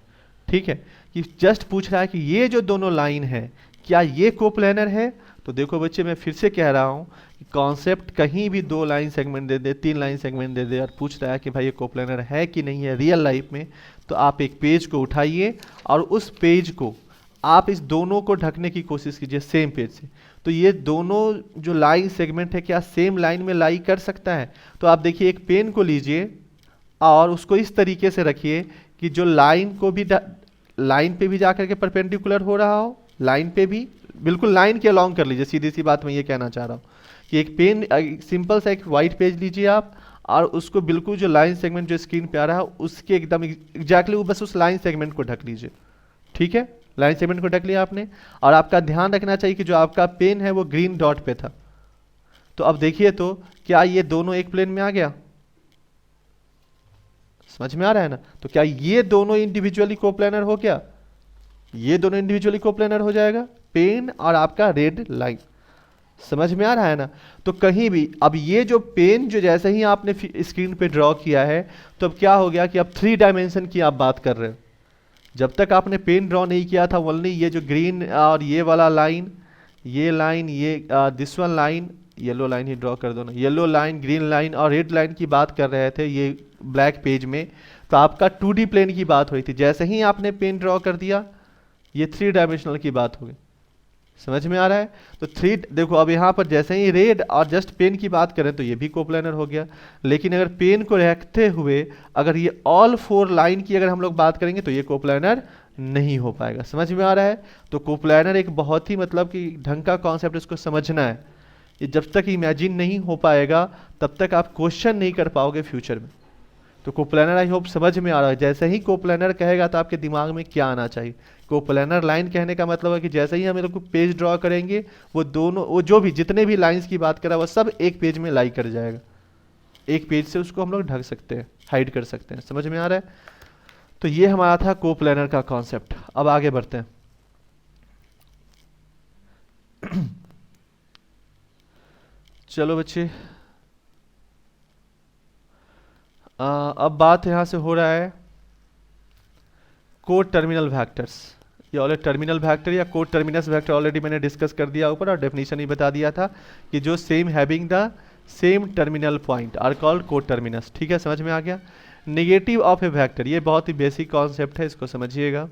ठीक है, कि जस्ट पूछ रहा है कि ये जो दोनों लाइन है क्या ये कोप्लानर है? तो देखो बच्चे, मैं फिर से कह रहा हूँ कि कॉन्सेप्ट कहीं भी 2 लाइन सेगमेंट दे दे, 3 लाइन सेगमेंट दे दे और पूछ रहा है कि भाई ये कोप्लानर है कि नहीं है रियल लाइफ में, तो आप एक पेज को उठाइए और उस पेज को आप इस दोनों को ढकने की कोशिश कीजिए सेम पेज से। तो ये दोनों जो लाइन सेगमेंट है क्या सेम लाइन में लाई कर सकता है? तो आप देखिए एक पेन को लीजिए और उसको इस तरीके से रखिए कि जो लाइन को भी लाइन पे भी जाकर के परपेंडिकुलर हो रहा हो, लाइन पे भी बिल्कुल लाइन के अलोंग कर लीजिए। सीधी सी बात मैं ये कहना चाह रहा हूँ कि एक पेन सिंपल सा एक वाइट पेज लीजिए आप और उसको बिल्कुल जो लाइन सेगमेंट जो स्क्रीन पे आ रहा है उसके एकदम एग्जैक्टली वो बस उस लाइन सेगमेंट को ढक लीजिए। ठीक है, लाइन सेगमेंट को ढक लिया आपने। और आपका ध्यान रखना चाहिए कि जो आपका पेन है वो ग्रीन डॉट पे था। तो अब देखिए तो क्या ये दोनों एक प्लेन में आ गया? समझ में आ रहा है ना? तो क्या ये दोनों इंडिविजुअली कोप्लेनर हो गया? ये दोनों इंडिविजुअली कोप्लेनर हो जाएगा, पेन और आपका रेड लाइन। समझ में आ रहा है ना? तो कहीं भी अब ये जो पेन जो जैसे ही आपने स्क्रीन पे ड्रॉ किया है तो अब क्या हो गया कि अब 3 डायमेंशन की आप बात कर रहे हो। जब तक आपने पेन ड्रॉ नहीं किया था ओनली ये जो ग्रीन और ये वाला लाइन, ये लाइन, ये this one line, yellow line he draw कर दो ना, येलो लाइन, ग्रीन लाइन और रेड लाइन की बात कर रहे थे ये ब्लैक पेज में। तो आपका 2D प्लेन की बात हुई थी। जैसे ही आपने पेन ड्रॉ कर दिया ये 3 डायमेंशनल की बात हो गई। समझ में आ रहा है? तो 3 देखो अब यहाँ पर जैसे ही रेड और जस्ट पेन की बात करें तो ये भी कोप्लेनर हो गया। लेकिन अगर पेन को रखते हुए अगर ये ऑल 4 लाइन की अगर हम लोग बात करेंगे तो ये कोप्लेनर नहीं हो पाएगा। समझ में आ रहा है? तो कोप्लेनर एक बहुत ही मतलब कि ढंग का कॉन्सेप्ट, इसको समझना है। ये जब तक इमेजिन नहीं हो पाएगा तब तक आप क्वेश्चन नहीं कर पाओगे फ्यूचर में। तो कोप्लेनर आई होप समझ में आ रहा है। जैसे ही कोप्लेनर कहेगा तो आपके दिमाग में क्या आना चाहिए? कोप्लेनर लाइन कहने का मतलब है कि जैसे ही हम लोग को पेज ड्रॉ करेंगे वो दोनों वो जो भी जितने भी लाइंस की बात करा वो सब एक पेज में लाई कर जाएगा। एक पेज से उसको हम लोग ढक सकते हैं, हाइड कर सकते हैं। समझ में आ रहा है? तो ये हमारा था कोप्लेनर का कॉन्सेप्ट। अब आगे बढ़ते हैं। चलो बच्चे, अब बात यहां से हो रहा है को टर्मिनल वेक्टर्स। ये ऑलरेडी टर्मिनल वेक्टर या को टर्मिनस वेक्टर ऑलरेडी मैंने डिस्कस कर दिया ऊपर और डेफिनेशन ही बता दिया था कि जो same having the same terminal point are called coterminous. ठीक है, समझ में आ गया? नेगेटिव ऑफ ए वेक्टर, ये बहुत ही बेसिक कॉन्सेप्ट है, इसको समझिएगा।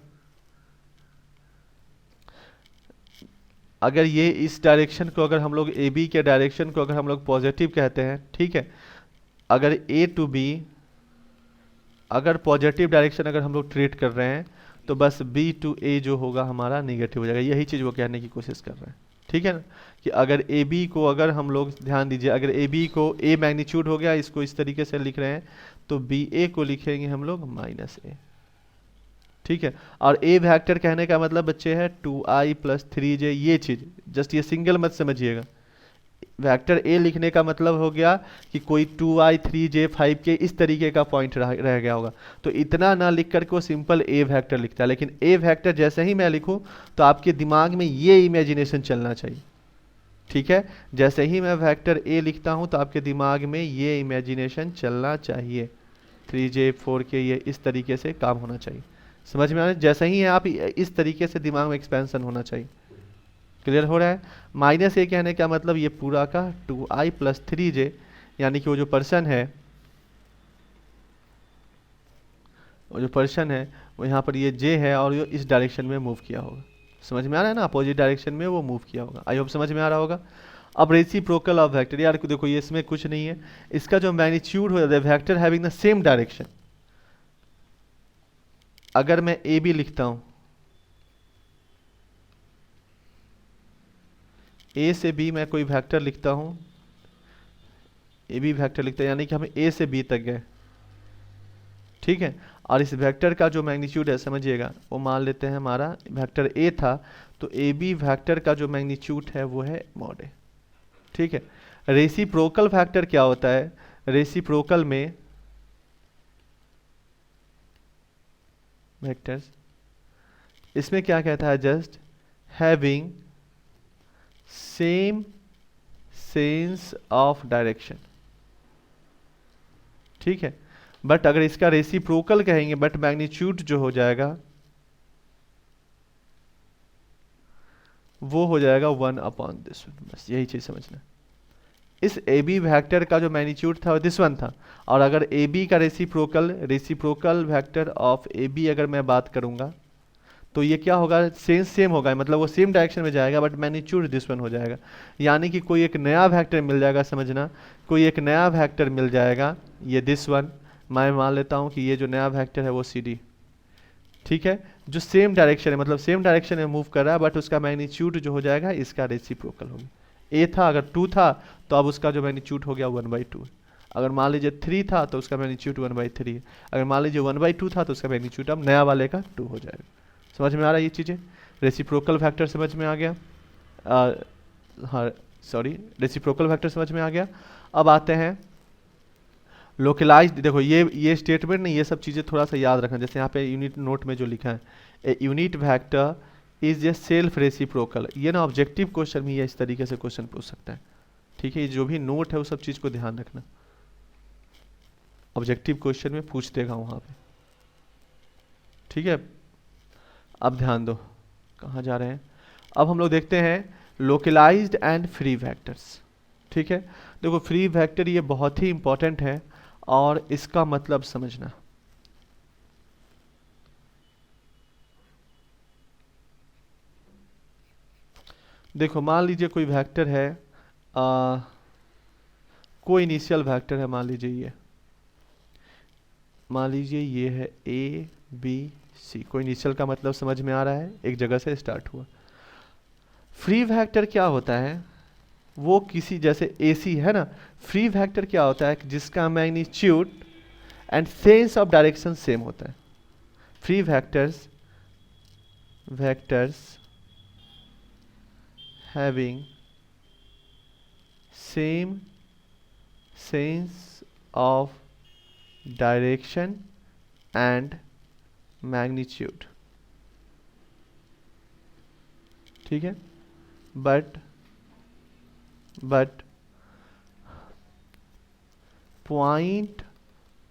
अगर ये इस डायरेक्शन को अगर हम लोग ए बी के डायरेक्शन को अगर हम लोग पॉजिटिव कहते हैं, ठीक है, अगर ए टू बी अगर पॉजिटिव डायरेक्शन अगर हम लोग ट्रीट कर रहे हैं तो बस बी टू ए जो होगा हमारा नेगेटिव हो जाएगा। यही चीज़ वो कहने की कोशिश कर रहे हैं। ठीक है ना? कि अगर ए बी को अगर हम लोग ध्यान दीजिए, अगर ए बी को ए मैग्नीट्यूड हो गया, इसको इस तरीके से लिख रहे हैं, तो बी ए को लिखेंगे हम लोग माइनस ए। ठीक है, और ए वेक्टर कहने का मतलब बच्चे है 2i + 3j। ये चीज़ जस्ट ये सिंगल मत समझिएगा। वेक्टर ए लिखने का मतलब हो गया कि कोई 2i 3j 5k इस तरीके का पॉइंट रह गया होगा। तो इतना ना लिख करके वो सिंपल ए वेक्टर लिखता है। लेकिन ए वेक्टर जैसे ही मैं लिखूं तो आपके दिमाग में ये इमेजिनेशन चलना चाहिए। ठीक है, जैसे ही मैं वेक्टर ए लिखता हूं तो आपके दिमाग में ये इमेजिनेशन चलना चाहिए। 3j 4k ये इस तरीके से काम होना चाहिए। समझ में आ रहा है? जैसे ही आप इस तरीके से दिमाग में एक्सपेंशन होना चाहिए। क्लियर हो रहा है? माइनस ए कहने का मतलब ये पूरा का 2i + 3j, यानी कि वो जो पर्सन है वो यहाँ पर ये j है और ये इस डायरेक्शन में मूव किया होगा। समझ में आ रहा है ना? अपोजिट डायरेक्शन में वो मूव किया होगा। आई होप समझ में आ रहा होगा। अब रेसिप्रोकल ऑफ वेक्टर, यार देखो ये इसमें कुछ नहीं है। इसका जो मैग्नीट्यूड हो जाता है vector having the same direction, अगर मैं ए बी लिखता हूं, ए से बी मैं कोई वेक्टर लिखता हूं, ए बी वेक्टर लिखता है, यानी कि हम ए से बी तक गए। ठीक है, और इस वेक्टर का जो मैग्नीट्यूड है समझिएगा, वो मान लेते हैं हमारा वेक्टर ए था, तो ए बी वेक्टर का जो मैग्नीट्यूड है वो है मॉड ए। ठीक है, रेसिप्रोकल फैक्टर क्या होता है? रेसिप्रोकल में वेक्टर्स, इसमें क्या कहता है? Just having same sense of direction. ठीक है, बट अगर इसका रेसिप्रोकल कहेंगे बट मैग्नीट्यूड जो हो जाएगा वो हो जाएगा 1/this one। बस यही चीज समझना। इस ए बी वेक्टर का जो मैग्नीट्यूड था वो दिस वन था, और अगर ए बी का reciprocal vector of A B अगर मैं बात करूंगा तो ये क्या होगा, सेंस सेम होगा, मतलब वो सेम डायरेक्शन में जाएगा बट मैग्नीट्यूड दिस वन हो जाएगा। यानी कि कोई एक नया वेक्टर मिल जाएगा, समझना, कोई एक नया वेक्टर मिल जाएगा, ये दिस वन, मैं मान लेता हूँ कि ये जो नया वेक्टर है वो सी डी, ठीक है, जो सेम डायरेक्शन है, मतलब सेम डायरेक्शन में मूव कर रहा है, बट उसका मैग्नीट्यूड जो हो जाएगा इसका रेसिप्रोकल होगी। ए था, अगर 2 था तो अब उसका जो मैग्नीट्यूड हो गया 1/2 है। अगर मान लीजिए 3 था तो उसका मैग्नीट्यूड 1/3 है। अगर मान लीजिए 1/2 था तो उसका मैग्नीट्यूड अब नया वाले का 2 हो जाएगा। समझ में आ रहा है ये चीज़ें? रेसिप्रोकल फैक्टर समझ में आ गया? हाँ, सॉरी, रेसिप्रोकल फैक्टर समझ में आ गया। अब आते हैं लोकलाइज्ड। देखो ये स्टेटमेंट नहीं, ये सब चीज़ें थोड़ा सा याद रखना। जैसे यहाँ पे यूनिट नोट में जो लिखा है, a unit vector is a self reciprocal, ये ना ऑब्जेक्टिव क्वेश्चन भी है, इस तरीके से क्वेश्चन पूछ सकता है। ठीक है, ये जो भी नोट है वो सब चीज़ को ध्यान रखना, ऑब्जेक्टिव क्वेश्चन में पूछ देगा वहाँ पे। ठीक है, अब ध्यान दो, कहाँ जा रहे हैं। अब हम लोग देखते हैं लोकलाइज्ड एंड फ्री वेक्टर्स। ठीक है, देखो फ्री वेक्टर ये बहुत ही इंपॉर्टेंट है और इसका मतलब समझना। देखो मान लीजिए कोई वेक्टर है, कोई इनिशियल वेक्टर है, मान लीजिए ये है ए बी सी, कोई इनिशियल का मतलब समझ में आ रहा है, एक जगह से स्टार्ट हुआ। फ्री वेक्टर क्या होता है, वो किसी, जैसे ए सी है ना, फ्री वेक्टर क्या होता है, जिसका magnitude and sense of direction same होता है। Free vectors having same sense of direction and magnitude, ठीक है, but point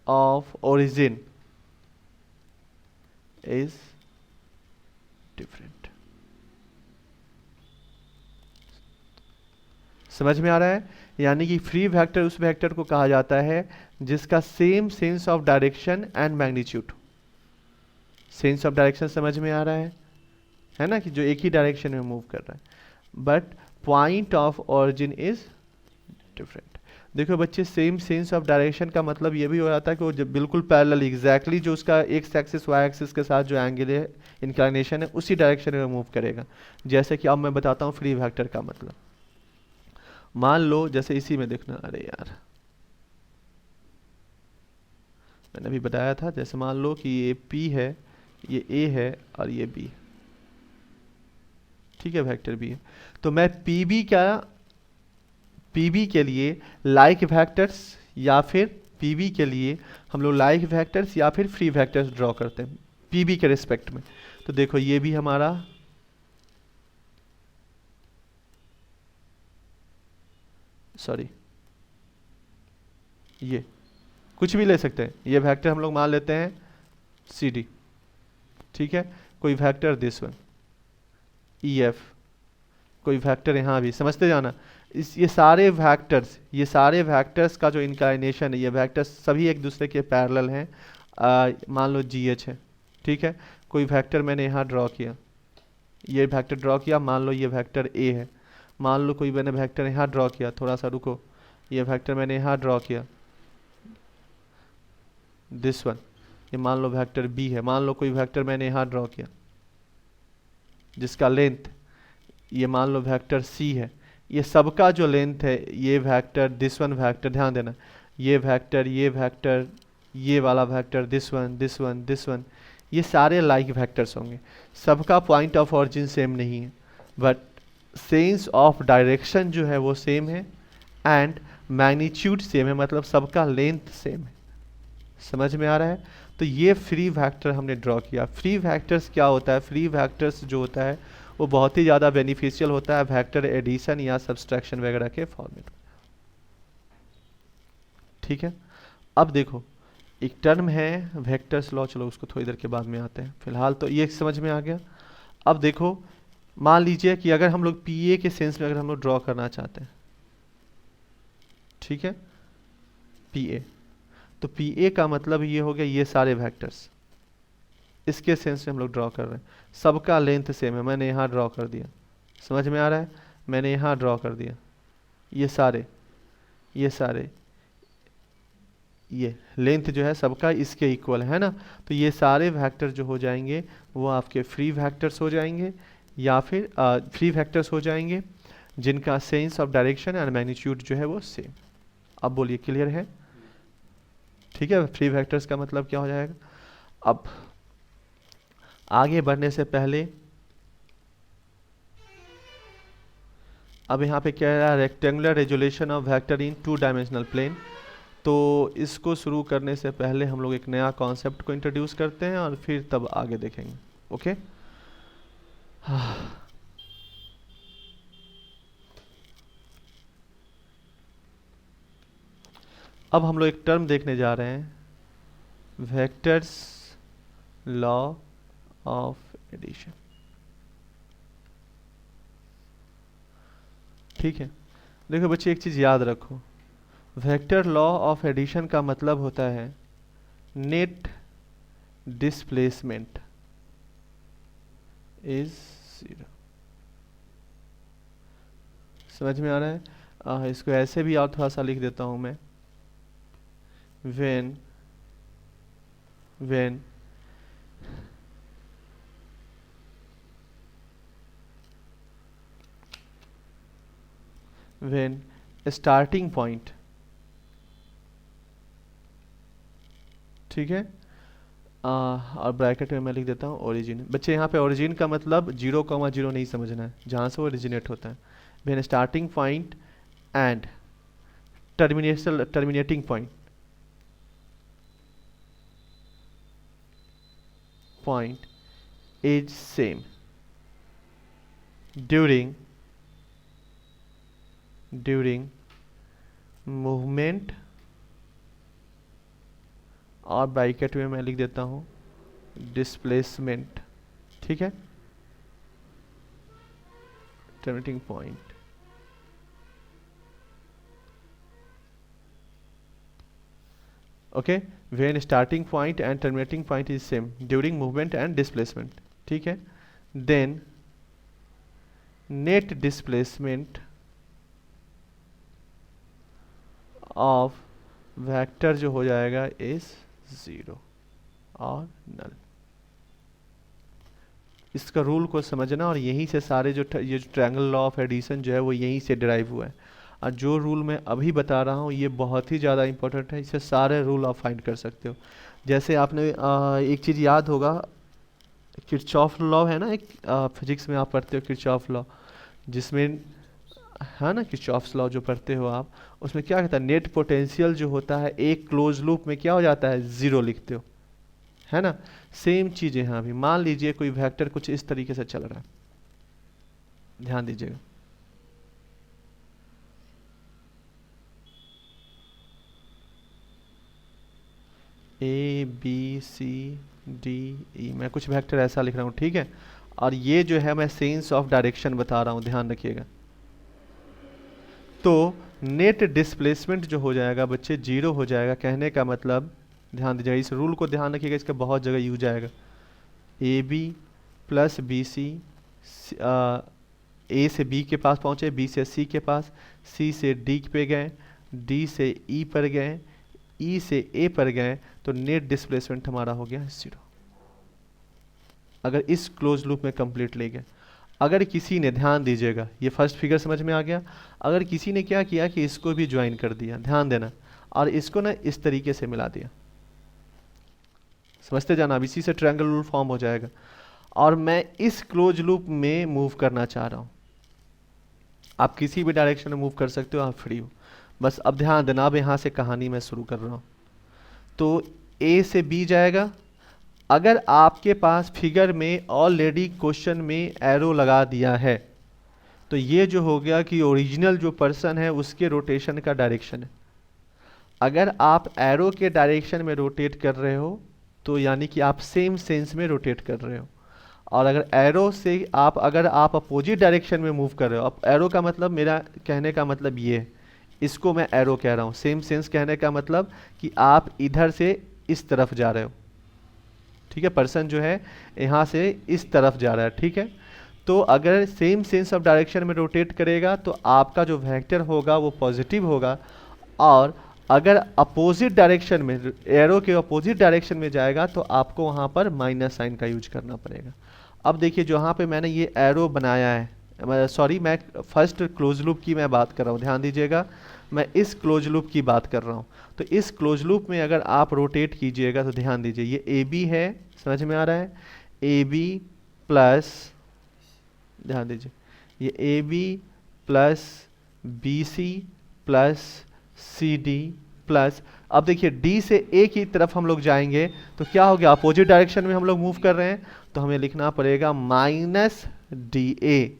of origin is different। समझ में आ रहा है? यानी कि फ्री वेक्टर उस वेक्टर को कहा जाता है जिसका same sense of direction and magnitude. Sense of direction समझ में आ रहा है ना, कि जो एक ही डायरेक्शन में मूव कर रहा है, but point of origin is different. देखो बच्चे, सेम सेंस ऑफ डायरेक्शन का मतलब ये भी हो जाता है कि वो जब बिल्कुल पैरेलल, एग्जैक्टली जो उसका एक्स एक्सिस वाई एक्सिस के साथ जो एंगल है, इंक्लाइनेशन है, उसी डायरेक्शन में मूव करेगा। जैसे कि अब मैं बताता हूँ फ्री वेक्टर का मतलब। मान लो जैसे इसी में देखना, अरे यार मैंने अभी बताया था, जैसे मान लो कि ये P है, ये A है और ये B, ठीक है, वेक्टर B है। तो मैं PB के लिए लाइक वेक्टर्स या फिर PB के लिए हम लोग लाइक वेक्टर्स या फिर फ्री वेक्टर्स ड्रॉ करते हैं PB के रिस्पेक्ट में। तो देखो ये भी हमारा, सॉरी, ये कुछ भी ले सकते हैं, ये वेक्टर हम लोग मान लेते हैं CD, ठीक है, कोई वेक्टर दिस वन EF, कोई वेक्टर यहाँ भी, समझते जाना। ये सारे वेक्टर्स का जो इंक्लाइनेशन है, ये वेक्टर्स सभी एक दूसरे के पैरेलल हैं। मान लो GH है, ठीक है, कोई वेक्टर मैंने यहाँ ड्रॉ किया, ये वेक्टर ड्रॉ किया, मान लो ये वेक्टर A है। मान लो कोई मैंने वेक्टर यहाँ ड्रॉ किया, थोड़ा सा रुको, ये वेक्टर मैंने यहाँ ड्रॉ किया, दिस वन, ये मान लो वेक्टर B है। मान लो कोई वेक्टर मैंने यहाँ ड्रॉ किया जिसका लेंथ, ये मान लो वेक्टर C है। ये सबका जो लेंथ है, ये वेक्टर, दिस वन वेक्टर, ध्यान देना, ये वेक्टर, ये वाला वेक्टर, दिस वन, ये सारे लाइक वेक्टर्स होंगे। सबका पॉइंट ऑफ ऑरिजिन सेम नहीं है, बट सेंस ऑफ डायरेक्शन जो है वो सेम है एंड मैग्नीट्यूड सेम है, मतलब सबका लेंथ सेम है। समझ में आ रहा है? तो ये फ्री वेक्टर हमने ड्रॉ किया। फ्री वेक्टर्स क्या होता है? फ्री वेक्टर्स जो होता है वो बहुत ही ज़्यादा बेनिफिशियल होता है वेक्टर एडिशन या सब्सट्रैक्शन वगैरह के फॉर्मेट में। ठीक है, अब देखो एक टर्म है वेक्टर्स लॉ, चलो उसको थोड़ी देर के बाद में आते हैं, फिलहाल तो ये समझ में आ गया। अब देखो मान लीजिए कि अगर हम लोग PA के सेंस में अगर हम लोग ड्रॉ करना चाहते हैं, ठीक है, PA, तो PA का मतलब ये हो गया ये सारे वेक्टर्स, इसके सेंस में हम लोग ड्रॉ कर रहे हैं। सबका लेंथ सेम है, मैंने यहाँ ड्रॉ कर दिया, समझ में आ रहा है, मैंने यहाँ ड्रॉ कर दिया, ये सारे ये लेंथ जो है सबका इसके इक्वल है ना। तो ये सारे वेक्टर जो हो जाएंगे वो आपके फ्री वेक्टर्स हो जाएंगे, या फिर फ्री वेक्टर्स हो जाएंगे जिनका sense of direction and magnitude जो है वो सेम। अब बोलिए क्लियर है? ठीक है, फ्री वेक्टर्स का मतलब क्या हो जाएगा। अब आगे बढ़ने से पहले अब यहाँ पे क्या है, rectangular resolution of vector in 2 dimensional plane. तो इसको शुरू करने से पहले हम लोग एक नया कॉन्सेप्ट को इंट्रोड्यूस करते हैं और फिर तब आगे देखेंगे। ओके अब हम लोग एक टर्म देखने जा रहे हैं, वेक्टर्स लॉ ऑफ एडिशन। ठीक है, देखो बच्चे एक चीज़ याद रखो, वेक्टर लॉ ऑफ एडिशन का मतलब होता है नेट डिस्प्लेसमेंट इज 0। समझ में आ रहा है? इसको ऐसे भी और थोड़ा सा लिख देता हूं मैं, when starting point, ठीक है, और ब्रैकेट में मैं लिख देता हूँ ओरिजिन। बच्चे यहाँ पे ओरिजिन का मतलब 0,0 नहीं समझना है, जहाँ से वो ओरिजिनेट होता है। when starting point and terminating point is same during movement, और ब्रैकेट में मैं लिख देता हूँ डिस्प्लेसमेंट। ठीक है, terminating point. Okay, when starting point and terminating point is same during movement and displacement. ठीक है, then net displacement of vector जो हो जाएगा इज 0 और नल। इसका रूल को समझना, और यहीं से सारे ये जो ट्रायंगल लॉ ऑफ एडिशन जो है वो यहीं से डिराइव हुआ है। और जो रूल मैं अभी बता रहा हूँ ये बहुत ही ज़्यादा इंपॉर्टेंट है, इससे सारे रूल आप फाइंड कर सकते हो। जैसे आपने एक चीज़ याद होगा, किरचॉफ लॉ है ना, एक फिजिक्स में आप पढ़ते हो किरचॉफ लॉ, जिसमें है ना किरचॉफ्स लॉ जो पढ़ते हो आप, उसमें क्या कहता है, नेट पोटेंशियल जो होता है एक क्लोज लूप में क्या हो जाता है, 0 लिखते हो, है ना। सेम चीज़ यहाँ भी, मान लीजिए कोई वेक्टर कुछ इस तरीके से चल रहा है, ध्यान दीजिएगा, ए बी सी डी ई, मैं कुछ वेक्टर ऐसा लिख रहा हूँ, ठीक है। और ये जो है मैं सेंस ऑफ डायरेक्शन बता रहा हूँ, ध्यान रखिएगा। तो नेट डिस्प्लेसमेंट जो हो जाएगा बच्चे 0 हो जाएगा, कहने का मतलब ध्यान दीजिएगा, इस रूल को ध्यान रखिएगा, इसका बहुत जगह यूज आएगा। A B plus B C, A से बी के पास पहुँचे, बी से सी के पास, सी से डी पे गए, डी से ई पर गए, ई से ए पर गए, तो नेट डिस्प्लेसमेंट हमारा हो गया 0, अगर इस क्लोज लूप में कंप्लीट ले गए। अगर किसी ने, ध्यान दीजिएगा, ये फर्स्ट फिगर समझ में आ गया, अगर किसी ने क्या किया कि इसको भी ज्वाइन कर दिया, ध्यान देना, और इसको ना इस तरीके से मिला दिया, समझते जाना, अब इसी से ट्रायंगल रूल फॉर्म हो जाएगा। और मैं इस क्लोज लूप में मूव करना चाह रहा हूँ, आप किसी भी डायरेक्शन में मूव कर सकते हो, आप फ्री हो। बस अब ध्यान देना, अब यहाँ से कहानी मैं शुरू कर रहा हूँ। तो ए से बी जाएगा, अगर आपके पास फिगर में ऑलरेडी क्वेश्चन में एरो लगा दिया है, तो ये जो हो गया कि ओरिजिनल जो पर्सन है उसके रोटेशन का डायरेक्शन है। अगर आप एरो के डायरेक्शन में रोटेट कर रहे हो तो यानी कि आप सेम सेंस में रोटेट कर रहे हो। और अगर एरो से अगर आप अपोजिट डायरेक्शन में मूव कर रहे हो, अब एरो का मतलब, मेरा कहने का मतलब ये है, इसको मैं एरो कह रहा हूँ, सेम सेंस कहने का मतलब कि आप इधर से इस तरफ जा रहे हो, ठीक है, पर्सन जो है यहाँ से इस तरफ जा रहा है, ठीक है। तो अगर सेम सेंस ऑफ डायरेक्शन में रोटेट करेगा तो आपका जो वेक्टर होगा वो पॉजिटिव होगा, और अगर अपोजिट डायरेक्शन में, एरो के अपोजिट डायरेक्शन में जाएगा तो आपको वहाँ पर माइनस साइन का यूज करना पड़ेगा। अब देखिए जहाँ पे मैंने ये एरो बनाया है, सॉरी मैं फर्स्ट क्लोज लूप की मैं बात कर रहा हूँ, ध्यान दीजिएगा, मैं इस क्लोज लूप की बात कर रहा हूँ। तो इस क्लोज लूप में अगर आप रोटेट कीजिएगा तो ध्यान दीजिए ये ए बी है, समझ में आ रहा है, ए बी प्लस, ध्यान दीजिए ये A B plus B C plus C D plus, अब देखिए डी से ए की तरफ हम लोग जाएंगे तो क्या हो गया, अपोजिट डायरेक्शन में हम लोग मूव कर रहे हैं, तो हमें लिखना पड़ेगा minus D A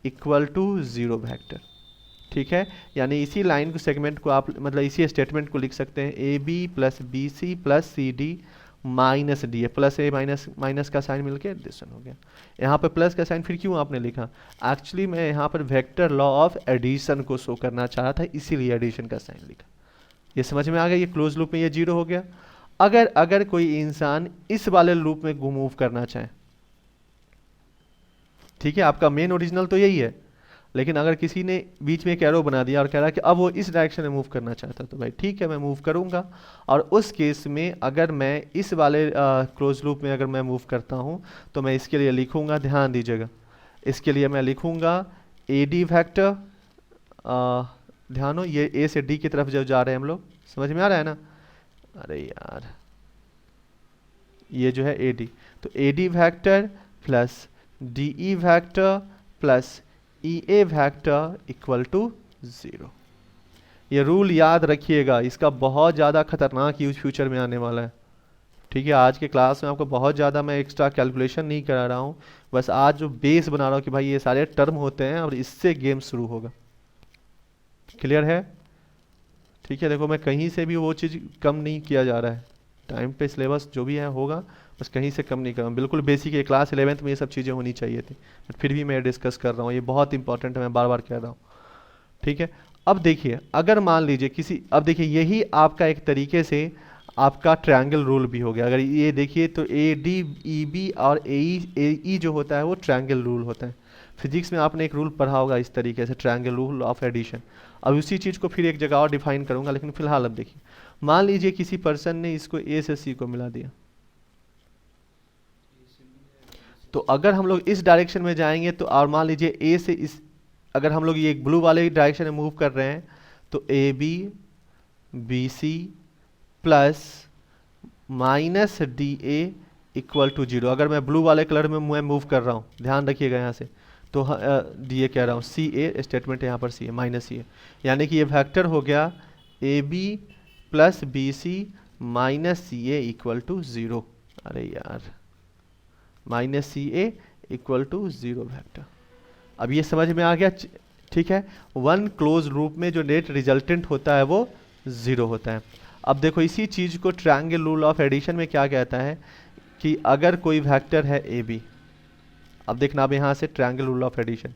equal to 0 vector, ठीक है। यानी इसी लाइन को, सेगमेंट को आप, मतलब इसी स्टेटमेंट को लिख सकते हैं, A B plus B C plus C D minus D A, plus A minus minus का साइन मिलके एडिशन हो गया। यहाँ पे प्लस का साइन फिर क्यों आपने लिखा, एक्चुअली मैं यहाँ पर वेक्टर लॉ ऑफ एडिशन को शो करना चाह रहा था, इसीलिए एडिशन का साइन लिखा। ये समझ में आ गया, ये क्लोज लूप में ये 0 हो गया। अगर कोई इंसान इस वाले लूप में मूव करना चाहे, ठीक है, आपका मेन ओरिजिनल तो यही है, लेकिन अगर किसी ने बीच में एक एरो बना दिया और कह रहा है कि अब वो इस डायरेक्शन में मूव करना चाहता है, तो भाई ठीक है मैं मूव करूंगा। और उस केस में अगर मैं इस वाले क्लोज लूप में अगर मैं मूव करता हूं तो मैं इसके लिए लिखूंगा, ध्यान दीजिएगा, इसके लिए मैं लिखूंगा ए डी वैक्टर, ध्यान हो ये ए से डी की तरफ जब जा रहे हैं हम लोग, समझ में आ रहा है ना, अरे यार ये जो है ए डी, तो A D vector plus D E vector plus E A vector equal to 0। ये रूल याद रखिएगा, इसका बहुत ज़्यादा खतरनाक यूज फ्यूचर में आने वाला है, ठीक है। आज के क्लास में आपको बहुत ज़्यादा मैं एक्स्ट्रा कैलकुलेशन नहीं करा रहा हूँ, बस आज जो बेस बना रहा हूँ कि भाई ये सारे टर्म होते हैं और इससे गेम शुरू होगा, क्लियर है, ठीक है। देखो मैं कहीं से भी वो चीज़ कम नहीं किया जा रहा है, टाइम पे सिलेबस जो भी है होगा, बस कहीं से कम नहीं कर रहा हूँ, बिल्कुल बेसिक है, क्लास 11th में ये सब चीज़ें होनी चाहिए थी, बट फिर भी मैं डिस्कस कर रहा हूँ, ये बहुत इंपॉर्टेंट है, मैं बार बार कह रहा हूँ, ठीक है। अब देखिए अगर मान लीजिए किसी, अब देखिए यही आपका एक तरीके से आपका ट्रायंगल रूल भी हो गया। अगर ये देखिए तो ए डी ई बी और ए ई जो होता है वो ट्रायंगल रूल होता है। फिजिक्स में आपने एक रूल पढ़ा होगा इस तरीके से, ट्रायंगल रूल ऑफ एडिशन। अब उसी चीज़ को फिर एक जगह और डिफाइन करूंगा, लेकिन फिलहाल अब देखिए मान लीजिए किसी पर्सन ने इसको ए से सी को मिला दिया, तो अगर हम लोग इस डायरेक्शन में जाएंगे तो, और मान लीजिए ए से इस, अगर हम लोग ये ब्लू वाले डायरेक्शन में मूव कर रहे हैं तो A B B C plus minus D A equal to 0। अगर मैं ब्लू वाले कलर में मैं मूव कर रहा हूँ, ध्यान रखिएगा यहाँ से, तो डी ए कह रहा हूँ, सी ए स्टेटमेंट यहाँ पर सी ए माइनस सी ए, यानी कि ये वेक्टर हो गया A B plus B C minus C A equal to 0। अरे यार, minus C A equal to 0 vector. अब ये समझ में आ गया, ठीक है। वन क्लोज लूप में जो नेट रिजल्टेंट होता है वो 0 होता है। अब देखो इसी चीज़ को ट्रायंगल रूल ऑफ एडिशन में क्या कहता है कि अगर कोई वेक्टर है ए बी, अब देखना अब यहाँ से ट्रायंगल रूल ऑफ एडिशन,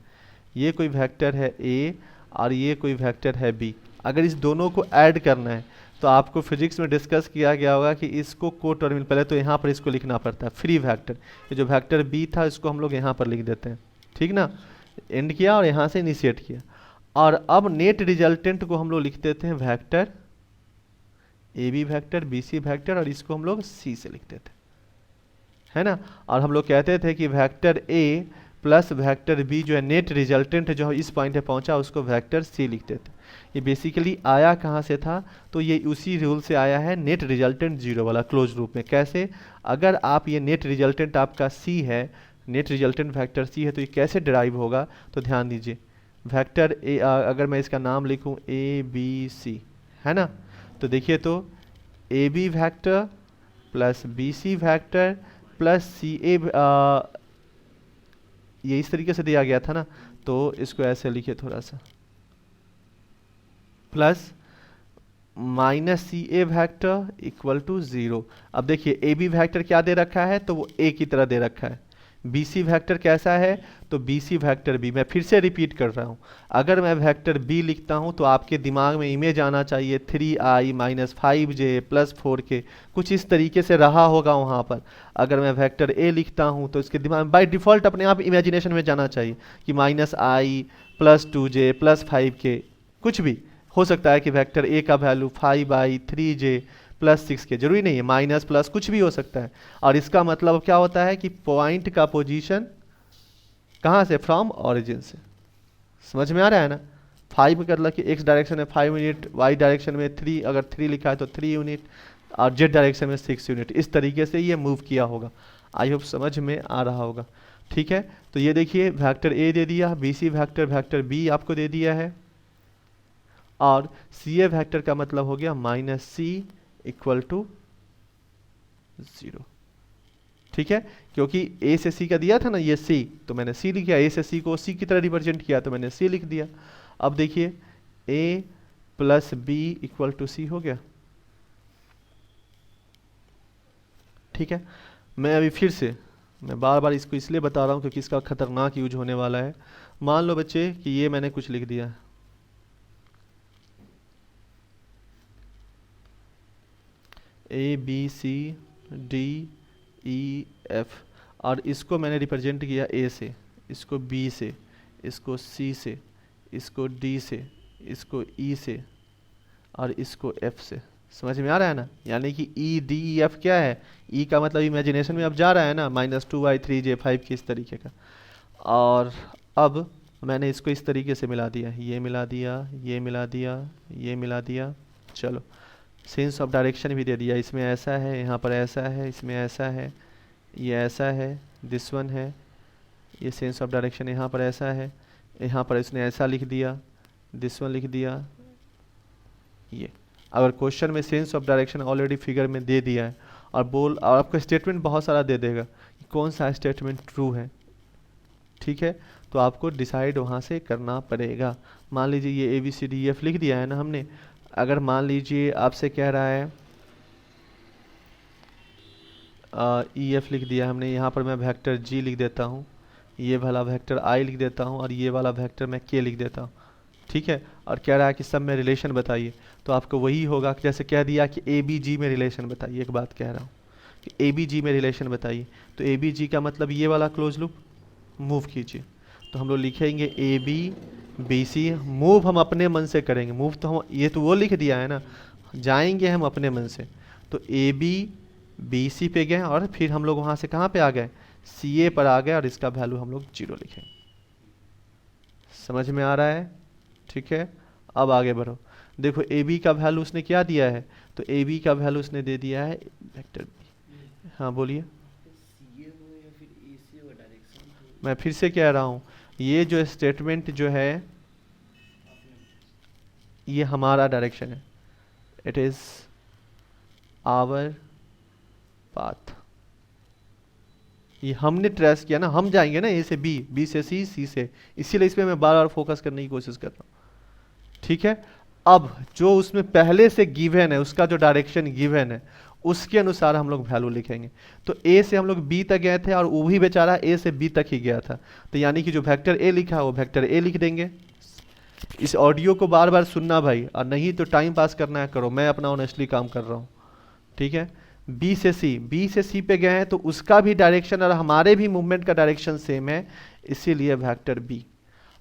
ये कोई वेक्टर है ए और ये कोई वेक्टर है बी, अगर इस दोनों को ऐड करना है तो आपको फिजिक्स में डिस्कस किया गया होगा कि इसको को टर्मिनल, पहले तो यहाँ पर इसको लिखना पड़ता है फ्री वेक्टर, ये जो वेक्टर बी था इसको हम लोग यहाँ पर लिख देते हैं, ठीक ना, एंड किया और यहाँ से इनिशिएट किया। और अब नेट रिजल्टेंट को हम लोग लिख देते हैं vector A B vector B C vector, और इसको हम लोग सी से लिख देते हैं, है ना। और हम लोग कहते थे कि vector A plus vector B जो है नेट रिजल्टेंट जो इस पॉइंट पे पहुंचा उसको वेक्टर सी लिखते थे। ये बेसिकली आया कहाँ से था, तो ये उसी रूल से आया है, नेट रिजल्टेंट 0 वाला क्लोज लूप में। कैसे, अगर आप ये नेट रिजल्टेंट आपका सी है, नेट रिजल्टेंट वेक्टर सी है, तो ये कैसे डिराइव होगा, तो ध्यान दीजिए वेक्टर ए, अगर मैं इसका नाम लिखूं ए बी सी, है ना, तो देखिए तो A B vector plus B C vector plus C A, ये इस तरीके से दिया गया था ना, तो इसको ऐसे लिखिए थोड़ा सा, plus minus C A vector equal to 0। अब देखिए ए बी वेक्टर क्या दे रखा है, तो वो ए की तरह दे रखा है, BC वेक्टर कैसा है, तो BC वेक्टर बी, मैं फिर से रिपीट कर रहा हूँ, अगर मैं वेक्टर बी लिखता हूँ तो आपके दिमाग में इमेज आना चाहिए 3i minus 5j plus 4k, कुछ इस तरीके से रहा होगा वहाँ पर। अगर मैं वेक्टर ए लिखता हूँ तो इसके दिमाग में बाय डिफ़ॉल्ट अपने आप इमेजिनेशन में जाना चाहिए कि माइनस आई प्लस 2j प्लस 5k, कुछ भी हो सकता है कि वेक्टर ए का वैल्यू 5i3j प्लस 6k, जरूरी नहीं है, माइनस प्लस कुछ भी हो सकता है। और इसका मतलब क्या होता है कि पॉइंट का पोजीशन कहाँ से, फ्रॉम ऑरिजिन से। समझ में आ रहा है ना। 5 कर लो कि एक्स डायरेक्शन में 5 यूनिट, वाई डायरेक्शन में 3, अगर 3 लिखा है तो 3 यूनिट, और जेड डायरेक्शन में 6 यूनिट, इस तरीके से ये मूव किया होगा। आई होप समझ में आ रहा होगा। ठीक है, तो ये देखिए वेक्टर ए दे दिया, BC वेक्टर, वेक्टर बी आपको दे दिया है, और CA वेक्टर का मतलब हो गया माइनस सी इक्वल टू 0। ठीक है, क्योंकि A से C का दिया था ना ये C, तो मैंने C लिख दिया, A से C को C की तरह रिप्रेजेंट किया तो मैंने C लिख दिया। अब देखिए A plus B equal to C हो गया। ठीक है, मैं अभी फिर से, मैं बार बार इसको इसलिए बता रहा हूँ क्योंकि इसका खतरनाक यूज होने वाला है। मान लो बच्चे कि ये मैंने कुछ लिख दिया, ABCDEF, और इसको मैंने रिप्रेजेंट किया A से, इसको B से, इसको C से, इसको D से, इसको E से, और इसको F से। समझ में आ रहा है ना। यानी कि EDEF क्या है, E का मतलब इमेजिनेशन में अब जा रहा है ना, -2i3j5 के इस तरीके का। और अब मैंने इसको इस तरीके से मिला दिया, ये मिला दिया, ये मिला दिया, ये मिला दिया। चलो सेंस ऑफ डायरेक्शन भी दे दिया, इसमें ऐसा है, यहाँ पर ऐसा है, इसमें ऐसा है, ये ऐसा है, दिस वन है, ये सेंस ऑफ डायरेक्शन यहाँ पर ऐसा है, यहाँ पर इसने ऐसा लिख दिया, दिस वन लिख दिया। ये अगर क्वेश्चन में sense of direction already figure में दे दिया है और आपको स्टेटमेंट बहुत सारा दे देगा कि कौन सा स्टेटमेंट ट्रू है, ठीक है, तो आपको डिसाइड वहाँ से करना पड़ेगा। मान लीजिए ये ABCDEF लिख दिया है ना हमने, अगर मान लीजिए आपसे कह रहा है EF लिख दिया हमने, यहाँ पर मैं वेक्टर G लिख देता हूँ, ये वाला वेक्टर I लिख देता हूँ, और ये वाला वेक्टर मैं K लिख देता हूँ। ठीक है, और कह रहा है कि सब में रिलेशन बताइए, तो आपको वही होगा कि जैसे कह दिया कि ABG में रिलेशन बताइए, एक बात कह रहा हूँ कि ABG में रिलेशन बताइए, तो ABG का मतलब ये वाला क्लोज लूप मूव कीजिए, तो हम लोग लिखेंगे ABBC। मूव हम अपने मन से करेंगे, मूव तो हम, ये तो वो लिख दिया है ना, जाएंगे हम अपने मन से। तो ABBC पे गए और फिर हम लोग वहाँ से कहाँ पे आ गए, CA पर आ गए, और इसका वैल्यू हम लोग 0 लिखेंगे। समझ में आ रहा है। ठीक है, अब आगे बढ़ो। देखो AB का वैल्यू उसने क्या दिया है, तो AB का वैल्यू उसने दे दिया है वेक्टर B। हाँ बोलिए। मैं फिर से कह रहा हूँ, ये जो स्टेटमेंट जो है ये हमारा डायरेक्शन है, इट इज आवर पाथ। ये हमने ट्रेस किया ना, हम जाएंगे ना A से B, B से C, C से, इसीलिए इसमें मैं बार बार फोकस करने की कोशिश कर रहा हूँ। ठीक है, अब जो उसमें पहले से गिवन है, उसका जो डायरेक्शन गिवन है उसके अनुसार हम लोग वैल्यू लिखेंगे। तो A से हम लोग B तक गए थे और वो भी बेचारा A से B तक ही गया था, तो यानी कि जो वेक्टर A लिखा है वो वेक्टर A लिख देंगे। इस ऑडियो को बार बार सुनना भाई, और नहीं तो टाइम पास करना है करो, मैं अपना ऑनेस्टली काम कर रहा हूँ। ठीक है, B से C पे गए हैं तो उसका भी डायरेक्शन और हमारे भी मूवमेंट का डायरेक्शन सेम है, इसीलिए वेक्टर B।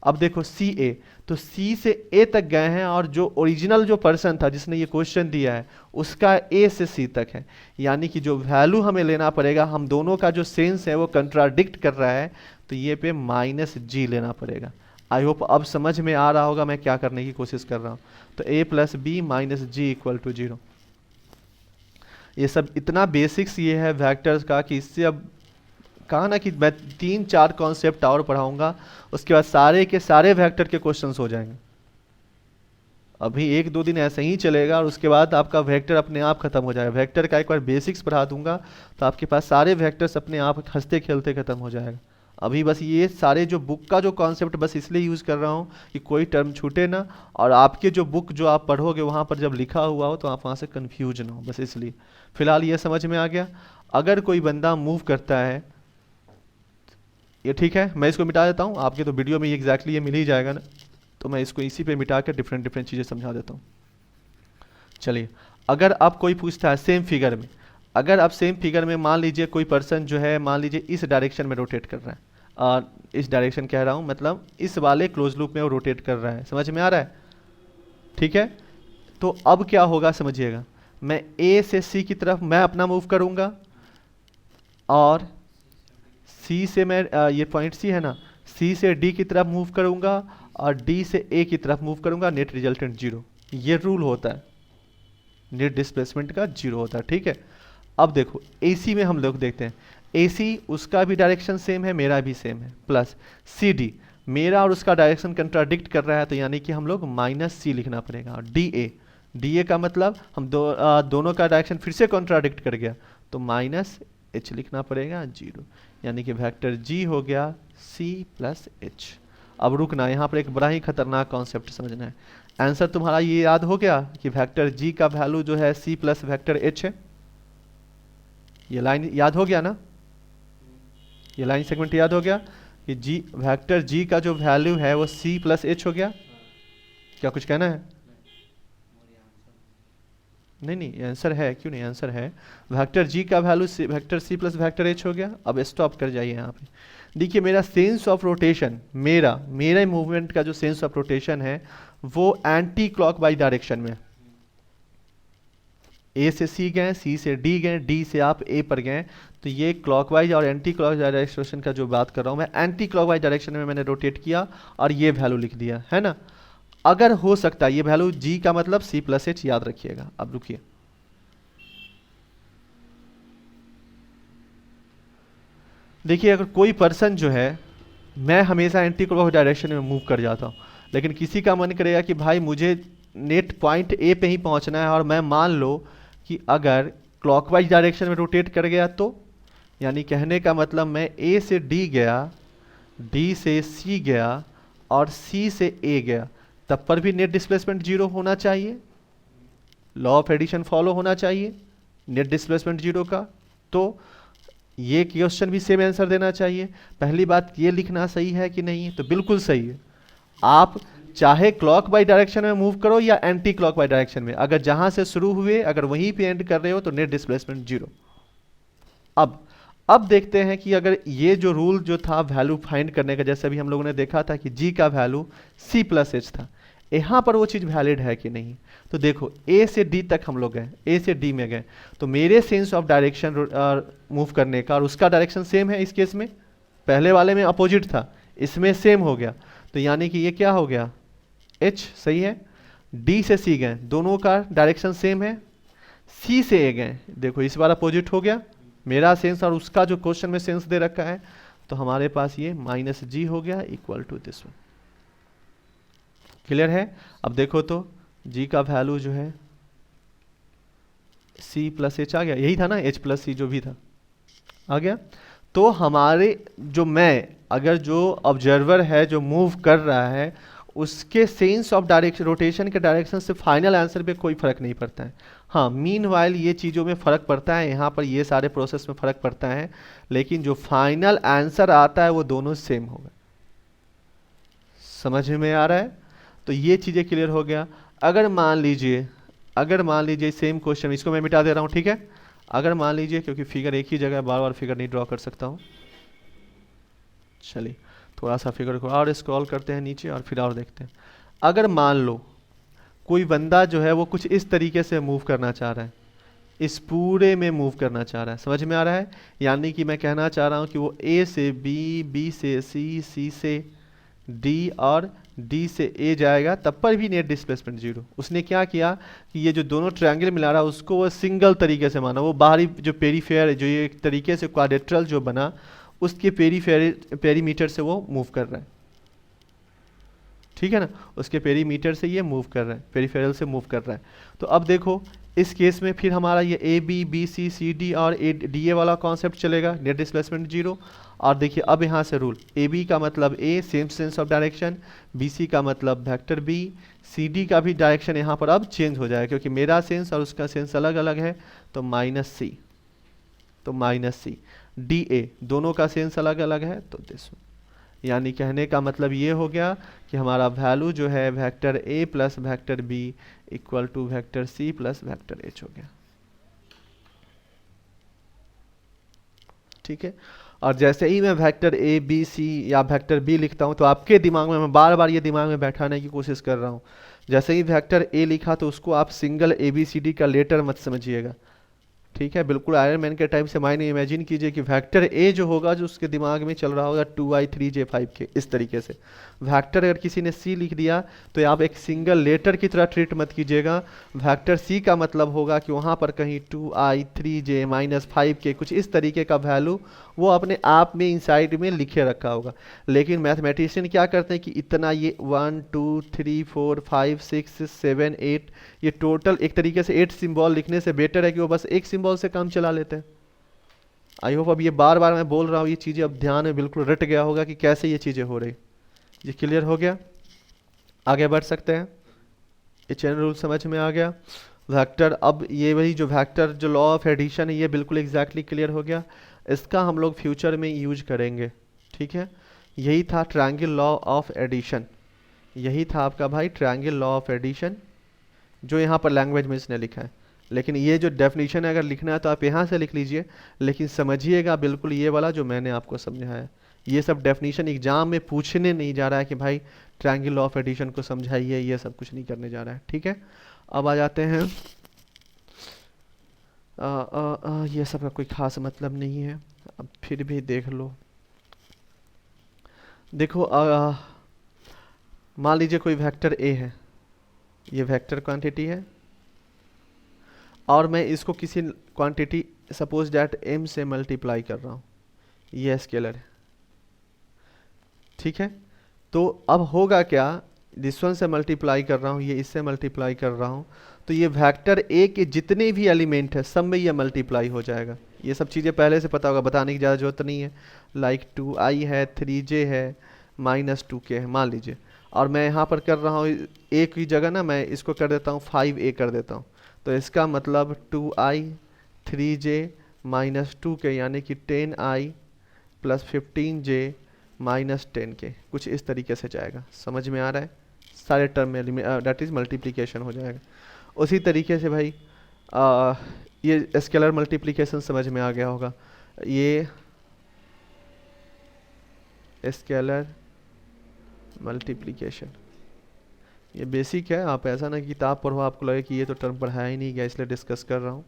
अब देखो CA, तो C से A तक गए हैं और जो ओरिजिनल जो पर्सन था जिसने ये क्वेश्चन दिया है उसका A से C तक है, यानी कि जो वैल्यू हमें लेना पड़ेगा, हम दोनों का जो सेंस है वो कंट्राडिक्ट कर रहा है, तो ये पे -G लेना पड़ेगा। आई होप अब समझ में आ रहा होगा मैं क्या करने की कोशिश कर रहा हूँ। तो A plus B minus G equal to 0। ये सब इतना बेसिक्स ये है वेक्टर्स का कि इससे अब कहा ना कि मैं 3-4 कॉन्सेप्ट और पढ़ाऊंगा, उसके बाद सारे के सारे वेक्टर के क्वेश्चंस हो जाएंगे। अभी 1-2 दिन ऐसे ही चलेगा और उसके बाद आपका वेक्टर अपने आप खत्म हो जाएगा। वेक्टर का एक बार बेसिक्स पढ़ा दूंगा तो आपके पास सारे वेक्टर्स अपने आप हंसते खेलते खत्म हो जाएगा। अभी बस ये सारे जो बुक का जो कॉन्सेप्ट बस इसलिए यूज़ कर रहा हूँ कि कोई टर्म छूटे ना, और आपके जो बुक जो आप पढ़ोगे वहाँ पर जब लिखा हुआ हो तो आप वहाँ से कन्फ्यूज ना हो, बस इसलिए। फिलहाल ये समझ में आ गया। अगर कोई बंदा मूव करता है ये ठीक है, मैं इसको मिटा देता हूँ, आपके तो वीडियो में ये एग्जैक्टली ये मिल ही जाएगा ना, तो मैं इसको इसी पे मिटा कर डिफरेंट डिफरेंट चीज़ें समझा देता हूँ। चलिए, अगर आप कोई पूछता है सेम फिगर में, अगर आप सेम फिगर में मान लीजिए कोई पर्सन जो है मान लीजिए इस डायरेक्शन में रोटेट कर रहा है, इस डायरेक्शन कह रहा हूँ मतलब इस वाले क्लोज लूप में वो रोटेट कर रहा है, समझ में आ रहा है? ठीक है, तो अब क्या होगा समझिएगा, मैं ए से सी की तरफ मैं अपना मूव करूंगा, और सी से मैं ये पॉइंट सी है ना, सी से डी की तरफ मूव करूंगा और डी से ए की तरफ मूव करूंगा, नेट रिजल्टेंट जीरो। ये रूल होता है, नेट डिस्प्लेसमेंट का जीरो होता है। ठीक है, अब देखो AC में हम लोग देखते हैं, AC उसका भी डायरेक्शन सेम है, मेरा भी सेम है, प्लस CD मेरा और उसका डायरेक्शन कंट्राडिक्ट कर रहा है, तो यानी कि हम लोग -C लिखना पड़ेगा। और DA का मतलब हम दोनों का डायरेक्शन फिर से कॉन्ट्राडिक्ट कर गया, तो -H लिखना पड़ेगा, जीरो, यानी कि वेक्टर G हो गया C + H। अब रुकना, यहाँ पर एक बड़ा ही खतरनाक कॉन्सेप्ट समझना है। आंसर तुम्हारा ये याद हो गया कि वेक्टर G का वैल्यू जो है C + वेक्टर H है, ये लाइन याद हो गया ना, ये लाइन सेगमेंट याद हो गया कि वेक्टर G का जो वैल्यू है वो C + H हो गया। क्या कुछ कहना है? नहीं, आंसर है, क्यों नहीं, आंसर है। वेक्टर G का value vector C + vector H हो गया। अब स्टॉप कर जाइए यहाँ पे, देखिए मेरा सेंस ऑफ रोटेशन, मेरा मूवमेंट का जो सेंस ऑफ रोटेशन है वो एंटी क्लॉकवाइज डायरेक्शन में, A से C गए, C से D गए, D से आप A पर गए, तो ये क्लॉकवाइज और एंटी क्लॉकवाइज डायरेक्शन का जो बात कर रहा हूँ मैं, एंटी क्लॉकवाइज डायरेक्शन में मैंने रोटेट किया और ये वैल्यू लिख दिया है ना। अगर हो सकता है ये वैल्यू G का मतलब C + H याद रखिएगा। अब रुकिए, देखिए अगर कोई पर्सन जो है, मैं हमेशा एंटी क्लॉकवाइज डायरेक्शन में मूव कर जाता हूँ, लेकिन किसी का मन करेगा कि भाई मुझे नेट पॉइंट ए पे ही पहुंचना है, और मैं मान लो कि अगर क्लॉकवाइज डायरेक्शन में रोटेट कर गया, तो यानी कहने का मतलब मैं ए से डी गया, डी से सी गया और सी से ए गया, तब पर भी नेट डिस्प्लेसमेंट जीरो होना चाहिए, लॉ ऑफ एडिशन फॉलो होना चाहिए नेट डिस्प्लेसमेंट जीरो का। तो ये क्वेश्चन भी सेम आंसर देना चाहिए। पहली बात ये लिखना सही है कि नहीं, तो बिल्कुल सही है। आप चाहे क्लॉकवाइज डायरेक्शन में मूव करो या एंटी क्लॉकवाइज डायरेक्शन में, अगर जहां से शुरू हुए अगर वहीं पे एंड कर रहे हो तो नेट डिस्प्लेसमेंट जीरो। अब देखते हैं कि अगर ये जो रूल जो था वैल्यू फाइंड करने का, जैसे अभी हम लोगों ने देखा था कि G का वैल्यू C + H था, यहाँ पर वो चीज़ वैलिड है कि नहीं। तो देखो A से D तक हम लोग गए, A से D में गए, तो मेरे सेंस ऑफ डायरेक्शन मूव करने का और उसका डायरेक्शन सेम है। इस केस में पहले वाले में अपोजिट था, इसमें सेम हो गया, तो यानी कि ये क्या हो गया, H सही है। D से C गए, दोनों का डायरेक्शन सेम है। C से A गए, देखो इस बार अपोजिट हो गया, मेरा सेंस और उसका जो क्वेश्चन में सेंस दे रखा है, तो हमारे पास ये -G हो गया equal to this one. Clear है? अब देखो तो G का वैल्यू जो है C + H आ गया, यही था ना, H + C जो भी था आ गया। तो हमारे जो मैं, अगर जो ऑब्जर्वर है जो मूव कर रहा है, उसके सेंस ऑफ डायरेक्शन रोटेशन के डायरेक्शन से फाइनल आंसर पे कोई फर्क नहीं पड़ता है। हाँ, मीनवाइल ये चीज़ों में फ़र्क पड़ता है, यहाँ पर ये सारे प्रोसेस में फ़र्क पड़ता है, लेकिन जो फाइनल आंसर आता है वो दोनों सेम होगा। समझ में आ रहा है? तो ये चीज़ें क्लियर हो गया। अगर मान लीजिए सेम क्वेश्चन, इसको मैं मिटा दे रहा हूँ, ठीक है। अगर मान लीजिए, क्योंकि फिगर एक ही जगह बार बार फिगर नहीं ड्रॉ कर सकता हूँ, चलिए थोड़ा सा फिगर को और स्क्रॉल करते हैं नीचे और फिर और देखते हैं। अगर मान लो कोई बंदा जो है वो कुछ इस तरीके से मूव करना चाह रहा है, इस पूरे में मूव करना चाह रहा है, समझ में आ रहा है? यानी कि मैं कहना चाह रहा हूँ कि वो A से B, B से C, C से D और D से A जाएगा, तब पर भी नेट डिस्प्लेसमेंट जीरो। उसने क्या किया कि ये जो दोनों ट्रायंगल मिला रहा है उसको वो सिंगल तरीके से माना, वो बाहरी जो पेरीफेयर जो ये एक तरीके से क्वाड्रेट्रल जो बना उसके पेरीमीटर से वो मूव कर रहा है, ठीक है ना, उसके पेरीमीटर से ये मूव कर रहा है, पेरीफेरल से मूव कर रहा है। तो अब देखो इस केस में फिर हमारा ये AB, BC, CD और DA वाला कॉन्सेप्ट चलेगा, नेट डिस्प्लेसमेंट जीरो। और देखिए अब यहाँ से रूल, AB का मतलब A, same sense of direction, BC का मतलब वेक्टर B, CD का भी डायरेक्शन यहाँ पर अब चेंज हो जाएगा, क्योंकि मेरा सेंस और उसका सेंस अलग अलग है, तो -C, डी ए, दोनों का सेंस अलग अलग है तो दिस, यानी कहने का मतलब ये हो गया कि हमारा वैल्यू जो है vector A plus vector B equal to vector C plus vector H हो गया। ठीक है, और जैसे ही मैं वेक्टर ए बी सी या वेक्टर बी लिखता हूं तो आपके दिमाग में, मैं बार बार ये दिमाग में बैठाने की कोशिश कर रहा हूं, जैसे ही वेक्टर ए लिखा तो उसको आप single A B C D का लेटर मत समझिएगा। ठीक है, बिल्कुल आयरन मैन के टाइम से माइंड इमेजिन कीजिए कि वेक्टर ए जो होगा, जो उसके दिमाग में चल रहा होगा 2i3j5k, इस तरीके से। वेक्टर अगर किसी ने सी लिख दिया तो आप एक सिंगल लेटर की तरह ट्रीट मत कीजिएगा। वेक्टर सी का मतलब होगा कि वहाँ पर कहीं 2i3j-5k कुछ इस तरीके का वैल्यू वो अपने आप में इनसाइड में लिखे रखा होगा। लेकिन मैथमेटिशियन क्या करते हैं कि इतना ये 1 2 3 4 5 6 7 8, ये टोटल एक तरीके से 8 सिंबल लिखने से बेटर है कि वो बस एक सिंबल से काम चला लेते हैं। आई होप अब ये बार बार मैं बोल रहा हूँ, ये चीज़ें अब ध्यान में बिल्कुल रट गया होगा कि कैसे ये चीज़ें हो रही। ये क्लियर हो गया, आगे बढ़ सकते हैं। ये चेन रूल समझ में आ गया। वेक्टर, अब ये वही जो वेक्टर जो लॉ ऑफ एडिशन है ये बिल्कुल एग्जैक्टली क्लियर हो गया। इसका हम लोग फ्यूचर में यूज करेंगे। ठीक है, यही था ट्रायंगल लॉ ऑफ एडिशन, यही था आपका भाई ट्रायंगल लॉ ऑफ एडिशन जो यहाँ पर लैंग्वेज में इसने लिखा है। लेकिन ये जो डेफिनेशन है अगर लिखना है तो आप यहाँ से लिख लीजिए, लेकिन समझिएगा बिल्कुल ये वाला जो मैंने आपको समझाया है। ये सब डेफिनेशन एग्जाम में पूछने नहीं जा रहा है कि भाई ट्रायंगल लॉ ऑफ एडिशन को समझाइए, ये सब कुछ नहीं करने जा रहा है। ठीक है, अब आ जाते हैं ये सब का कोई खास मतलब नहीं है, अब फिर भी देख लो। देखो मान लीजिए कोई वेक्टर ए है, ये वेक्टर क्वांटिटी है और मैं इसको किसी क्वांटिटी सपोज दैट m से मल्टीप्लाई कर रहा हूँ, ये स्केलर है। ठीक है, तो अब होगा क्या, जिस वन से मल्टीप्लाई कर रहा हूँ, ये इससे मल्टीप्लाई कर रहा हूँ, तो ये वेक्टर ए के जितने भी एलिमेंट है सब में ये मल्टीप्लाई हो जाएगा। ये सब चीज़ें पहले से पता होगा, बताने की ज़्यादा जरूरत नहीं है। लाइक 2i है, 3j है, -2k है मान लीजिए, और मैं यहाँ पर कर रहा हूँ a की जगह ना मैं इसको कर देता हूँ 5a कर देता हूँ, तो इसका मतलब 2i 3j -2k यानी कि 10i प्लस 15j -10k, कुछ इस तरीके से जाएगा। समझ में आ रहा है, सारे टर्म में डेट इज मल्टीप्लिकेशन हो जाएगा। उसी तरीके से भाई ये स्केलर मल्टीप्लिकेशन समझ में आ गया होगा। ये स्केलर मल्टीप्लिकेशन ये बेसिक है, आप ऐसा ना किताब पढ़ो आपको लगे कि ये तो टर्म पढ़ाया ही नहीं गया इसलिए डिस्कस कर रहा हूँ।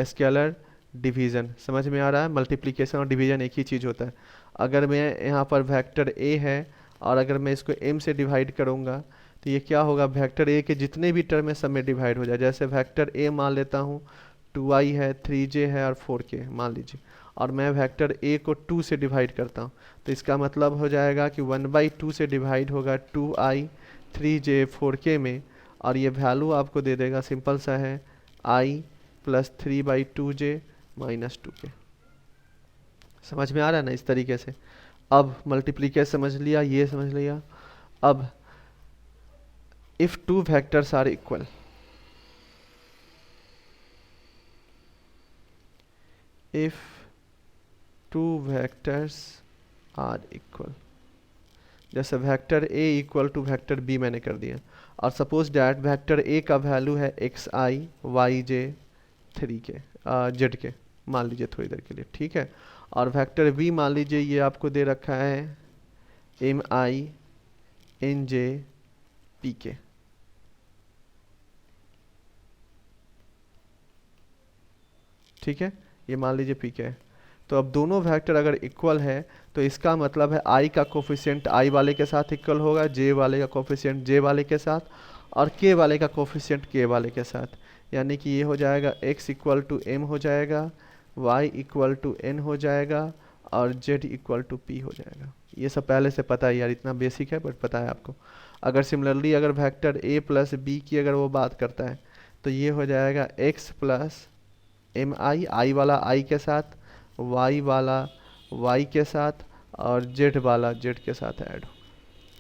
स्केलर डिवीज़न समझ में आ रहा है, मल्टीप्लिकेशन और डिवीज़न एक ही चीज़ होता है। अगर मैं यहाँ पर वेक्टर ए है और अगर मैं इसको m से डिवाइड करूँगा तो ये क्या होगा, वेक्टर ए के जितने भी टर्म है सब में डिवाइड हो जाए। जैसे वेक्टर ए मान लेता हूँ 2i है, 3j है और 4k मान लीजिए, और मैं वेक्टर ए को 2 से डिवाइड करता हूँ तो इसका मतलब हो जाएगा कि 1/2 से डिवाइड होगा 2i 3j 4k में, और ये वैल्यू आपको दे देगा, सिंपल सा है, i प्लस 3/2j -2k। समझ में आ रहा है ना इस तरीके से। अब मल्टीप्लिकेशन समझ लिया, ये समझ लिया। अब if two vectors are equal, if two vectors are equal, जैसे vector a equal to vector b मैंने कर दिया, और सपोज डैट वेक्टर a का वैल्यू है xi yj 3k z के मान लीजिए थोड़ी देर के लिए। ठीक है, और वेक्टर v मान लीजिए ये आपको दे रखा है mi nj pk। ठीक है, ये मान लीजिए pk है। तो अब दोनों वेक्टर अगर इक्वल है तो इसका मतलब है i का कोफिशिएंट i वाले के साथ इक्वल होगा, j वाले का कोफिशिएंट j वाले के साथ, और k वाले का कोफिशिएंट k वाले के साथ। यानी कि ये हो जाएगा x इक्वल टू m हो जाएगा, y इक्वल टू n हो जाएगा, और z इक्वल टू p हो जाएगा। ये सब पहले से पता है यार, इतना बेसिक है बट पता है आपको। अगर सिमिलरली अगर वेक्टर a प्लस b की अगर वो बात करता है तो ये हो जाएगा x प्लस एम आई वाला i के साथ, y वाला y के साथ, और z वाला z के साथ ऐड हो।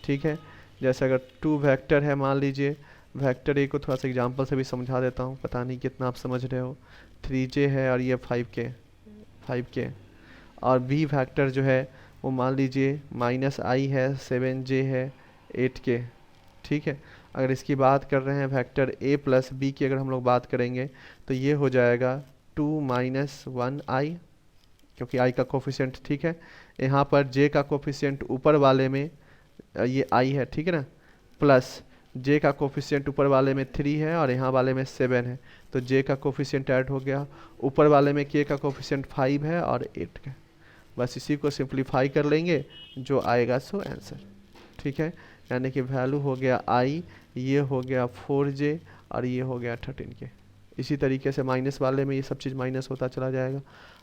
ठीक है, जैसे अगर 2 वेक्टर है मान लीजिए, वेक्टर ए को थोड़ा सा एग्जांपल से भी समझा देता हूँ, पता नहीं कितना आप समझ रहे हो। 3j है और ये 5k और बी फैक्टर जो है वो मान लीजिए -i है, 7j है, 8k, ठीक है। अगर इसकी बात कर रहे हैं वेक्टर a प्लस बी की अगर हम लोग बात करेंगे तो ये हो जाएगा 2 - 1i, क्योंकि i का कोफिशिएंट, ठीक है। यहाँ पर j का कोफिशिएंट ऊपर वाले में ये i है, ठीक है ना, प्लस j का कोफिशिएंट ऊपर वाले में 3 है और यहाँ वाले में 7 है, तो j का कोफिशिएंट ऐड हो गया। ऊपर वाले में k का कोफिशिएंट 5 है और 8 का। बस इसी को सिंप्लीफाई कर लेंगे, जो आएगा सो आंसर, ठीक है। यानी कि वैल्यू हो गया i, ये हो गया 4j और ये हो गया 13k। इसी तरीके से माइनस वाले में ये सब चीज़ माइनस होता चला जाएगा।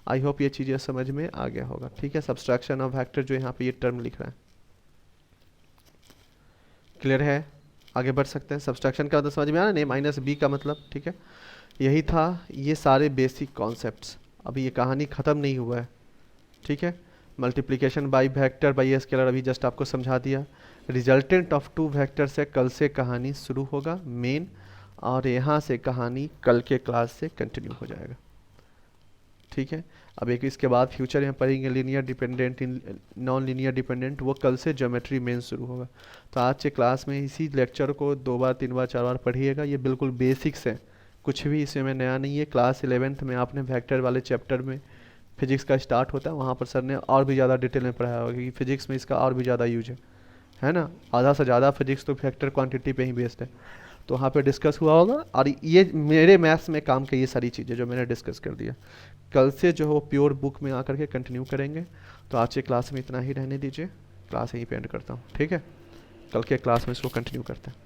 आई होप ये चीज़ें समझ में आ गया होगा, ठीक है। सब्सट्रैक्शन ऑफ वेक्टर जो यहाँ पे ये टर्म लिख रहा है, क्लियर है। आगे बढ़ सकते हैं। सब्सट्रैक्शन का मतलब समझ में आया नहीं, माइनस बी का मतलब, ठीक है। यही था, ये सारे बेसिक कॉन्सेप्ट्स। अभी ये कहानी ख़त्म नहीं हुआ है, ठीक है। Multiplication by vector by scalar अभी जस्ट आपको समझा दिया। रिजल्टेंट ऑफ 2 वेक्टर से कल से कहानी शुरू होगा मेन, और यहाँ से कहानी कल के क्लास से कंटिन्यू हो जाएगा, ठीक है। अब एक इसके बाद फ्यूचर में पढ़ेंगे linear dependent, non linear dependent, वो कल से ज्योमेट्री मेन शुरू होगा। तो आज के क्लास में इसी लेक्चर को 2 बार 3 बार 4 बार पढ़िएगा। ये बिल्कुल बेसिक्स है, कुछ भी इसमें नया नहीं है। क्लास 11th में आपने वेक्टर वाले चैप्टर में फिजिक्स का स्टार्ट होता है, वहाँ पर सर ने और भी ज़्यादा डिटेल में पढ़ाया होगा, क्योंकि फिजिक्स में इसका और भी ज़्यादा यूज है ना। आधा से ज़्यादा फिजिक्स तो वेक्टर क्वांटिटी पे ही बेस्ड है, तो वहाँ पे डिस्कस हुआ होगा। और ये मेरे मैथ्स में काम की ये सारी चीज़ें जो मैंने डिस्कस कर दिया, कल से जो हो प्योर बुक में आकर के कंटिन्यू करेंगे। तो आज के क्लास में इतना ही रहने दीजिए, क्लास यहीं पे एंड करता हूँ, ठीक है। कल के क्लास में इसको कंटिन्यू करते हैं।